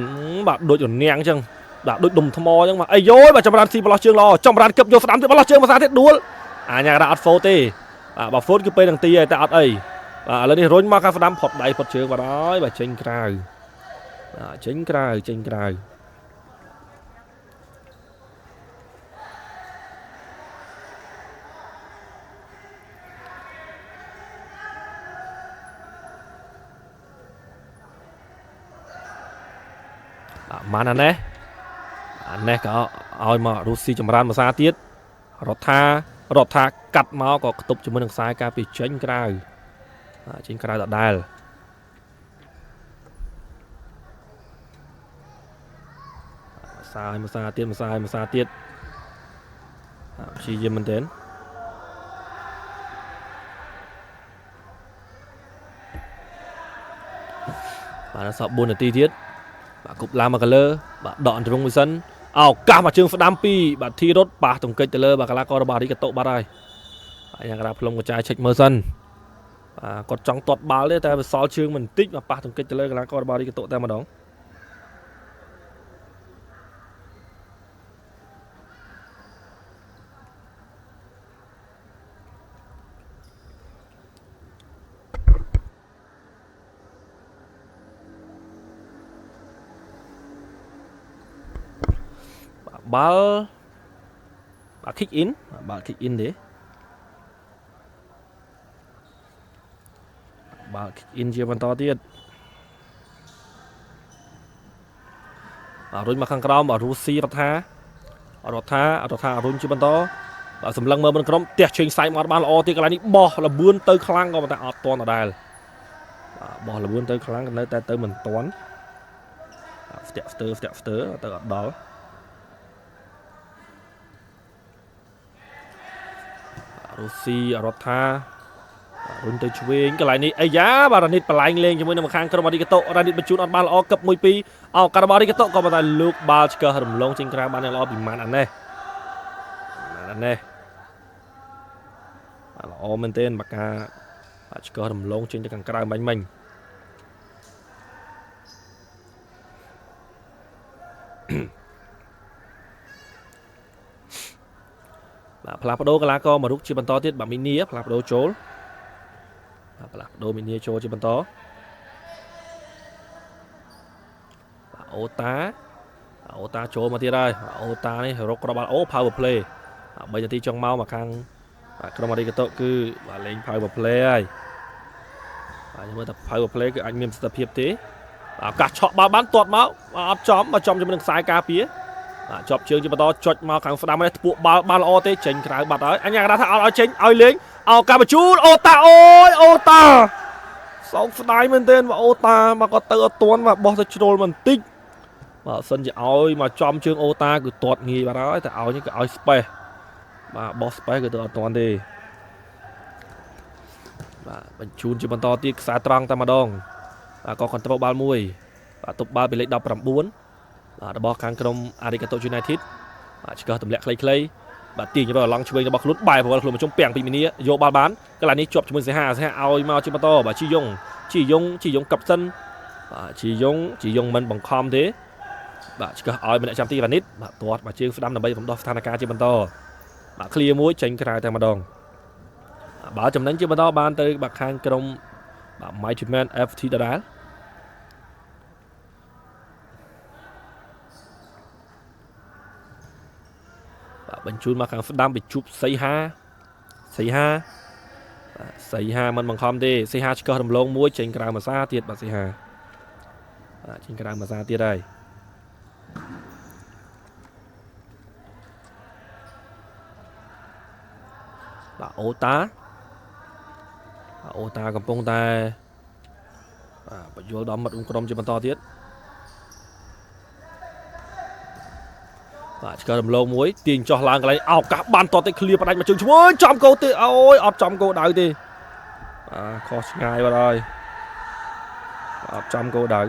បាទដូចរនាំងអញ្ចឹងបាទដូចដុំថ្មអញ្ចឹងបាទអាយយបាទចម្រើនស៊ីបលោះជើងល្អចម្រើនគឹបយកស្ដាំទៀតបលោះជើងភាសាទៀតដួលអញ្ញារ៉ាអត់ហ្វូទេបាទហ្វូតគឺពេលនឹងទីហើយតែអត់អីបាទឥឡូវនេះរុញមកកាស្ដាំផុតដៃផុតជើងបាត់ហើយបាទចេញក្រៅចេញក្រៅម៉ានអាណេះក៏ឲ្យមករុស្ស៊ីចម្រើនភាសាទៀតរដ្ឋាកាត់មកក៏ខ្ទប់ជាមួយនឹងខ្សែការពារចេញក្រៅដដែលម្សាទៀតព្យាយាមមែនទែនបាទសល់4នាទីទៀតបាទគប់ឡើងមកកលើបាទដកអន្តរងមួយសិនឱកាសមកជើងស្ដាំពីបាទធីរ៉ុតប៉ះទង្គិចទៅលើបាទកីឡាកររបស់រីកាតូបាត់ហើយបាទយ៉ាងណាផ្លុំកញ្ចាយឆិចមើលសិនបាទគាត់ចង់ទាត់បាល់ទេតែវាសល់ជើងមិនតិចបាទប៉ះទង្គិចទៅលើកីឡាកររបស់រីកាតូតែម្ដងបាល់ kick in ទេបាល់ kick in ជាបន្តទៀតរុញមកខាងក្រោមរុស្ស៊ីរដ្ឋារុញជាបន្តបាទសម្លឹងមើលមិនក្រុមផ្ទះជើងសាយមកបានល្អទៀតកន្លែងនេះបោះលបឿនទៅខ្លាំងក៏ប៉ុន្តែអត់ទាន់ដដែលបាទបោះលបឿនទៅខ្លាំងនៅតែទៅមិនទាន់ស្ទាក់ស្ទើទៅអត់ដល់រុស្ស៊ីរដ្ឋារុញទៅឆ្វេងកន្លែងនេះអាយ៉ាបាទរ៉ានីតបលែងលេងជាមួយនឹងខាងក្រុមអារីកាតូរ៉ានីតបញ្ជូនអត់បានល្អកឹប1-2ការបអារីកាតូក៏ប៉ុន្តែលោកបាល់ឆ្កឹះរំលងចេញក្រៅបានយ៉ាងល្អពីម៉ានអាណេះល្អមែនទែនបាក់ការឆ្កឹះរំលងចេញទៅខាងក្រៅបាញ់មិញបាទផ្លាស់ប្ដូរកីឡាករមករុកជាបន្តទៀតបាទមីនីផ្លាស់ប្ដូរចូលមីនីចូលជាបន្តបាទអូតាចូលមកទៀតហើយអូតានេះរកក្របបាល់អូ power play 3នាទីចុងមកខាងក្រុមអារីកាតូគឺបាទលេង power play ហើយបាទខ្ញុំមើលថា power play គឺអាចមានប្រសិទ្ធភាពទេឱកាសឆក់បាល់បានទាត់មកអត់ចំជាមួយនឹងខ្សែការពារជាប់ជើងជាបន្តចុចមកខាងស្ដាំនេះធ្ពក់បាល់បានល្អទេចេញក្រៅបាត់ហើយអញ្ញាកថាអត់ឲ្យចេញឲ្យលេងឱកាសបញ្ជូនអូតាសោកស្ដាយមែនទែនអូតាមកគាត់ទៅអត់ទាន់បោះទៅជ្រុលបន្តិចបាទសិនជាឲ្យមកចំជើងអូតាគឺទាត់ងាយបាត់ហើយតែឲ្យនេះគឺឲ្យ space បាទបោះ space គឺទៅអត់ទាន់ទេបាទបញ្ជូនជាបន្តទៀតខ្សែត្រង់តែម្ដងបាទក៏ control បាល់មួយបាទទប់បាល់ពីលេខ19របស់ខាងក្រុមអារីកាតូ United បាទឆ្កឹះទម្លាក់ខ្លីៗបាទទាញទៅឡង់ឆ្វេងរបស់ខ្លួនបែរប្រវល់ខ្លួនមកជុំពាំងពីមីនីយកបាល់បានកន្លែងនេះជាប់ជាមួយសេហាឲ្យមកជាបន្តបាទជីយងកាប់សិនបាទជីយងមិនបង្ខំទេបាទឆ្កឹះឲ្យម្នាក់ចាំទីវ៉ានីតបាទទាត់មកជើងស្ដាំដើម្បីរំដោះស្ថានភាពជាបន្តបាទឃ្លៀមួយចេញក្រៅតែម្ដងបាល់ចំណេញជាបន្តបានទៅបាទខាងក្រុមបាទ Mighty Man FT ដដែលបញ្ជូនមកខាងស្ដាំទៅជប់សីហាមិនបង្ខំទេសីហាឆ្កឹះរំលងមួយចេញក្រៅមួយសាទៀតបាទសីហាបាទចេញក្រៅមួយសាទៀតហើយបាទអូតាកំពុងតែ បញ្យល់ដល់មិត្តក្រុមជាបន្តទៀត បាទឆ្កឹះរំលងមួយទាញចោះឡើងកន្លែងឱកាសបានតតទៅឃ្លៀបផ្ដាច់មកជើងឈ្មោះចំគោទេអូយអត់ចំគោដៅទេខុសឆ្ងាយបាត់ហើយអត់ចំគោដៅ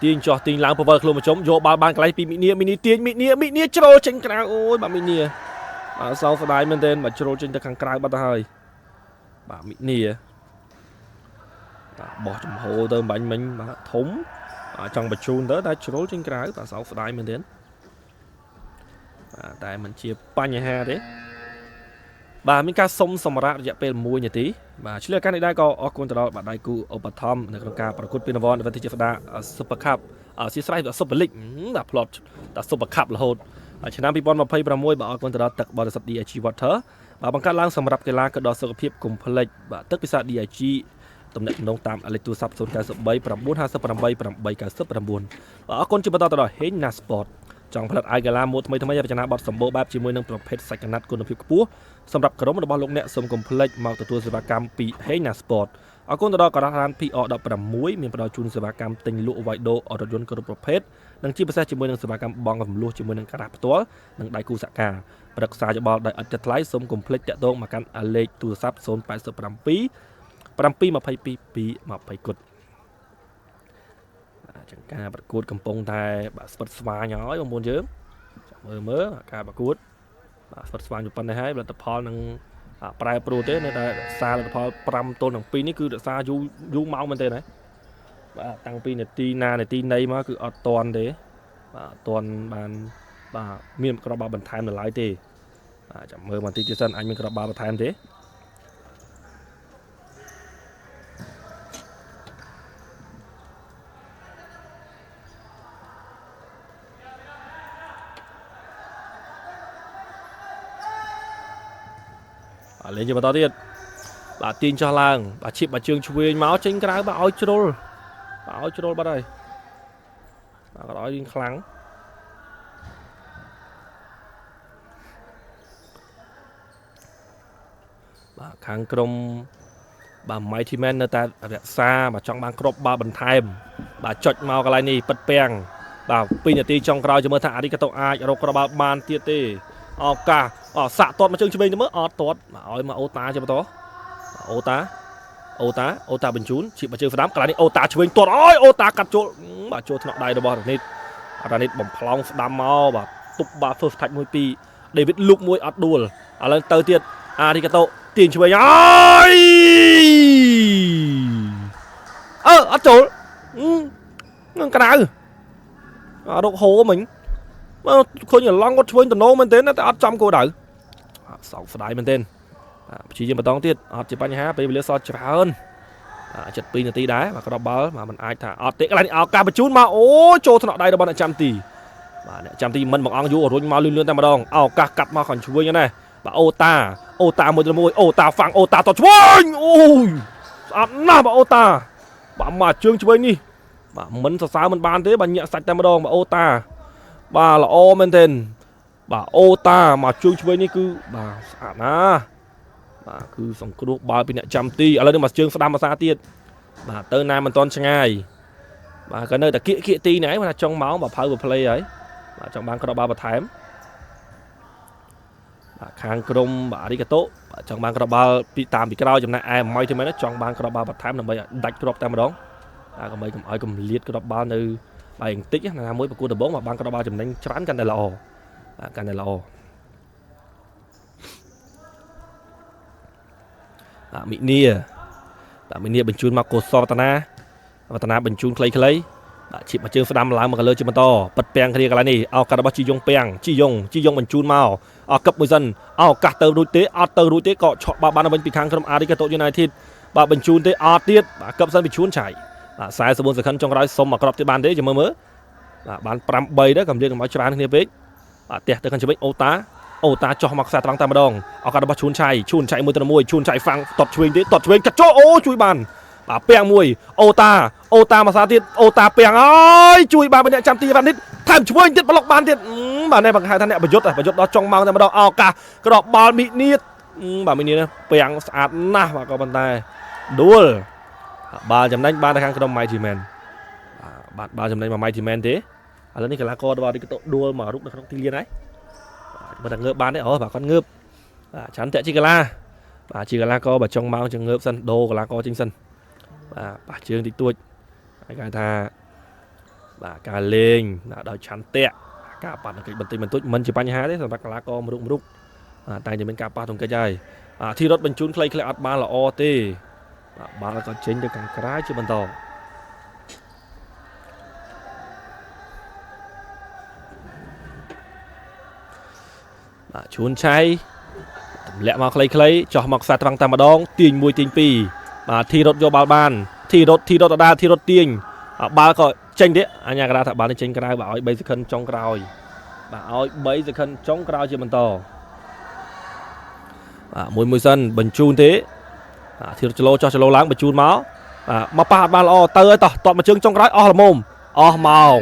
ទាញចោះទាញឡើងពវល់ខ្លួនមកជុំយកបាល់បានកន្លែងពីមីនីទាញមីនីជ្រុលចេញក្រៅអូយបាទមីនីបាទសោកស្ដាយមែនទែនបាទជ្រុលចេញទៅខាងក្រៅបាត់ទៅហើយបាទមីនីបាទបោះចំហទៅបាញ់មិញបាទធំចង់បញ្ជូនទៅតែជ្រុលចេញក្រៅបាទសោកស្ដាយមែនទែនបាទតែมันជាបញ្ហាទេបាទមានការសុំសម្រាប់រយៈពេល1នាទីបាទឆ្លៀតការនេះដែរក៏អរគុណទៅដល់បាទដៃគូឧបត្ថម្ភនៅក្នុងការប្រកួតពានរង្វាន់វិទ្យាស្ដារ Super Cup អសៀស្រ័យដល់ Super League បាទ plot ដល់ Super Cup រហូតឆ្នាំ2026បាទអរគុណទៅដល់ទឹកបរិសុទ្ធ DIG Water បាទបង្កើតឡើងសម្រាប់កីឡាករដល់សុខភាពកុំភ្លេចបាទទឹកពិសា DIG ទំនាក់ទំនងតាមលេខទូរស័ព្ទ093 958 899បាទអរគុណជាបន្តទៅដល់ Hena Sport ចង់ផលិតអាយកីឡាម៉ូដថ្មីរចនាប័ទ្មសម្បូរបែបជាមួយនឹងប្រភេទសាច់កណាត់គុណភាពខ្ពស់សម្រាប់ក្រុមរបស់លោកអ្នកសូមកុំភ្លេចមកទទួលសេវាកម្មពី Hena Sport អរគុណទៅដល់ការដ្ឋាន PR16 មានផ្ដល់ជូនសេវាកម្មទិញលក់វាយដូររថយន្តគ្រប់ប្រភេទនិងជាពិសេសជាមួយនឹងសេវាកម្មបង់រំលោះជាមួយនឹងការ៉ាផ្ទាល់និងដៃគូសហការប្រឹក្សាយោបល់ដោយឥតគិតថ្លៃសូមកុំភ្លេចតាក់ទងមកកាន់លេខទូរស័ព្ទ087 722 20 គុតចឹងការប្រកួតកំពុងតែបាទស្វិតស្វាញហើយបងប្អូនយើងមើលការប្រកួតបាទស្វិតស្វាញប៉ុណ្ណេះហើយផលិតផលនឹងប្រែប្រួលទេនៅតែសារផលិតផល5ទល់នឹង2នេះគឺរក្សាយូរម៉ោងមែនទេណាបាទតាំងពីនាទីណានាទីណីមកគឺអត់តន់ទេបាទអត់តន់បានបាទមានក្របបាល់បន្ថែមនៅឡើយទេបាទចាំមើលបន្តិចទៀតសិនអាចមានក្របបាល់បន្ថែមទេលេងជាបន្តទៀតបាទទាញចោះឡើងបាទឈៀបបាទជើងឆ្វេងមកចេញក្រៅបាទឲ្យជ្រុលបាត់ហើយបាទគាត់ឲ្យរៀងខ្លាំងបាទខាងក្រុមបាទ Mighty Man នៅតែរក្សាបាទចង់បានគ្រាប់បាល់បន្ថែមបាទចុចមកកន្លែងនេះពិតពាំងបាទ2នាទីចុងក្រោយចាំមើលថាអារីកាតូអាចរកគ្រាប់បាល់បានទៀតទេឱកាសសាក់ទាត់មកជើងឆ្វេងទៅមើលអត់ទាត់មកឲ្យមកអូតាជាបន្តអូតាបញ្ជូនឈៀបមកជើងស្ដាំកន្លែងនេះអូតាឆ្វេងទាត់អើយអូតាកាត់ចូលបាទចូលថ្នាក់ដៃរបស់រ៉ានីតបំផ្លង់ស្ដាំមកបាទទប់បាទ first touch 1 2 David Luke 1អត់ដួលឥឡូវទៅទៀតអារីកាតូទាញឆ្វេងអើយអត់ចូលនឹងក្តៅរកហូមិញឃើញឡងគាត់ឆ្វេងតំណមែនទេតែអត់ចំគោដៅសោកស្ដាយមែនទេព្យាយាមបន្តទៀតអត់ជាបញ្ហាពេលវេលាសល់ច្រើន72នាទីដែរបាទក្របបាល់បាទมันអាចថាអត់ទេកន្លែងឱកាសបញ្ជូនមកអូចូលថ្នាក់ដៃរបស់អ្នកចាំទីបាទអ្នកចាំទីមិនបង្អង់យូររុញមកលឿនតែម្ដងឱកាសកាត់មកខាងឆ្វេងណាបាទអូតាមួយទៅមួយអូតាហ្វាំងអូតាតឆ្វេងអូយស្អាតណាស់បាទអូតាបាទមកជើងឆ្វេងនេះបាទមិនសរសើរមិនបានទេបាទញាក់សាច់តែម្ដងបាទអូតាបាទល្អមែនទែនបាទអូតាមកជើងឆ្វេងនេះគឺបាទស្អាតណាស់បាទគឺសង្គ្រោះបាល់ពីអ្នកចាំទីឥឡូវនេះមកជើងស្ដាំភាសាទៀតបាទទៅណាមិនទាន់ឆ្ងាយបាទក៏នៅតែគៀកទីនេះឯងបាទចុងម៉ោងបាទ power play ហើយបាទចង់បានក្របបាល់បន្ថែមបាទខាងក្រុមបាទអារីកាតូបាទចង់បានក្របបាល់ពីតាមពីក្រោយចំណែកឯម៉ៃទៅមែនចង់បានក្របបាល់បន្ថែមដើម្បីដាច់គ្រាប់តែម្ដងកុំឲ្យកំលៀតក្របបាល់នៅបាយបន្តិចណាមួយប្រគួតដំបងមកបានក្របបាល់ចំណេញច្រើនកាន់តែល្អកាន់តែល្អមីនីបញ្ជូនមកកោសវឌ្ឍនាបញ្ជូនខ្លីបាទឈៀបមកជើងស្ដាំឡើងមកលើជាបន្តប៉ិតពាំងគ្នាកន្លែងនេះឱកាសរបស់ជីយ៉ុងពាំងជីយ៉ុងបញ្ជូនមកកឹបមួយសិនឱកាសទៅរួចទេអត់ទៅរួចទេក៏ឆក់បាល់បានវិញពីខាងក្រុមអារីកាតូ United បាទបញ្ជូនទេអត់ទៀតបាទកឹបសិនបញ្ជូនឆៃបាទ44សែកចុងក្រោយសុំមកគ្រាប់ទៀតបានទេចាំមើលបាទបាន5-3ដែរកំលៀកកុំឲ្យច្រើនគ្នាពេកបាទផ្ទះទៅខាងឆ្វេងអូតាចោះមកខ្សែត្រង់តែម្ដងឱកាសរបស់ឈួនឆៃមួយទៅមួយឈួនឆៃហ្វាំងតត់ឆ្វេងទេតត់ឆ្វេងកាត់ចូលអូជួយបានបាទពាំងមួយអូតាមកសាទៀតអូតាពាំងអើយជួយបានអ្នកចាំទីវ៉ាន់នេះថែមឆ្វេងទៀតប្លុកបានទៀតបាទនេះបង្ហាញថាអ្នកប្រយុទ្ធដល់ចុងម៉ោងតែម្ដងឱកាសក្របបាល់មីនីតបាទមីនីតពាំងស្អាតណាស់បាទក៏ប៉ុន្តែដួល បាល់ចំណេញបានទៅខាងក្រុម Mighty Man បាទបាល់ចំណេញមក Mighty Man ទេឥឡូវនេះកីឡាកររបស់នេះក៏ដួលមករុកនៅក្នុងទីលានហើយបាទតែងើបបានទេអូបាទគាត់ងើបច្រើនតាក់ជីកីឡាបាទជីកីឡាករបើចង់មកចងើបសិនដូរកីឡាករចេញសិនបាទប៉ះជើងតិចតួចហើយគេថាបាទការលេងដោយឆន្ទៈការប៉ះទង្គិចបន្តិចបន្តួចមិនជាបញ្ហាទេសម្រាប់កីឡាករមរុកតែតែមានការប៉ះទង្គិចហើយធីរ៉ុតបញ្ជូនខ្លីៗអត់បានល្អទេបាល់ក៏ចេញទៅខាងក្រៅជាបន្តបាទជួនឆៃទម្លាក់មកខ្លីៗចោះមកខ្សែត្រង់តែម្ដងទាញ1ទាញ2បាទធីរ៉ុតយកបាល់បានធីរ៉ុតដដាលធីរ៉ុតទាញបាល់ក៏ចេញទៀតអញ្ញាកដាថាបាល់នេះចេញក្រៅបាទឲ្យ3សេខិនចុងក្រោយបាទឲ្យ3សេខិនចុងក្រោយជាបន្តបាទមួយសិនបញ្ជូនទេធីរ៉ុតចលោចោះចលោឡើងបញ្ជូនមកប៉ះអត់បានល្អទៅហើយតោះតបមកជើងចុងក្រោយអស់ល្មមអស់ម៉ោង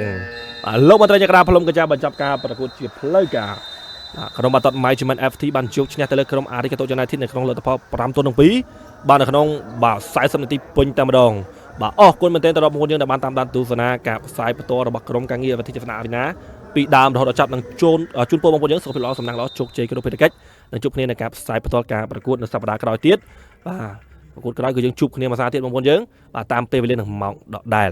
លោកមន្ត្រីចក្រផ្លុំកញ្ញាបញ្ចប់ការប្រកួតជាផ្លូវការក្រុមបាល់ទាត់ Mighty Man FT បានជោគឈ្នះទៅលើក្រុម Arigato United នៅក្នុងលទ្ធផល5-2បាទនៅក្នុងបាទ40នាទីពេញតែម្ដងបាទអរគុណមែនទែនទៅដល់បងប្អូនយើងដែលបានតាមដានទស្សនាការផ្សាយបន្តរបស់ក្រុមការងារវិទ្យាសាស្ត្រអារីណាពីដើមរហូតដល់ចប់នឹងជូនពរបងប្អូនយើងសុខភាពល្អសំណាងល្អជោគជ័យគ្រប់ភារកិច្ចនឹងជួបគ្នានៅការផ្សាយបន្តការប្រកួតនៅសប្តាហ៍ក្រោយទៀតបាទប្រកួតក្រោយគឺយើងជួបគ្នាមួយសារទៀតបងប្អូនយើងបាទតាមពេលវេលានឹងម៉ោងដដែល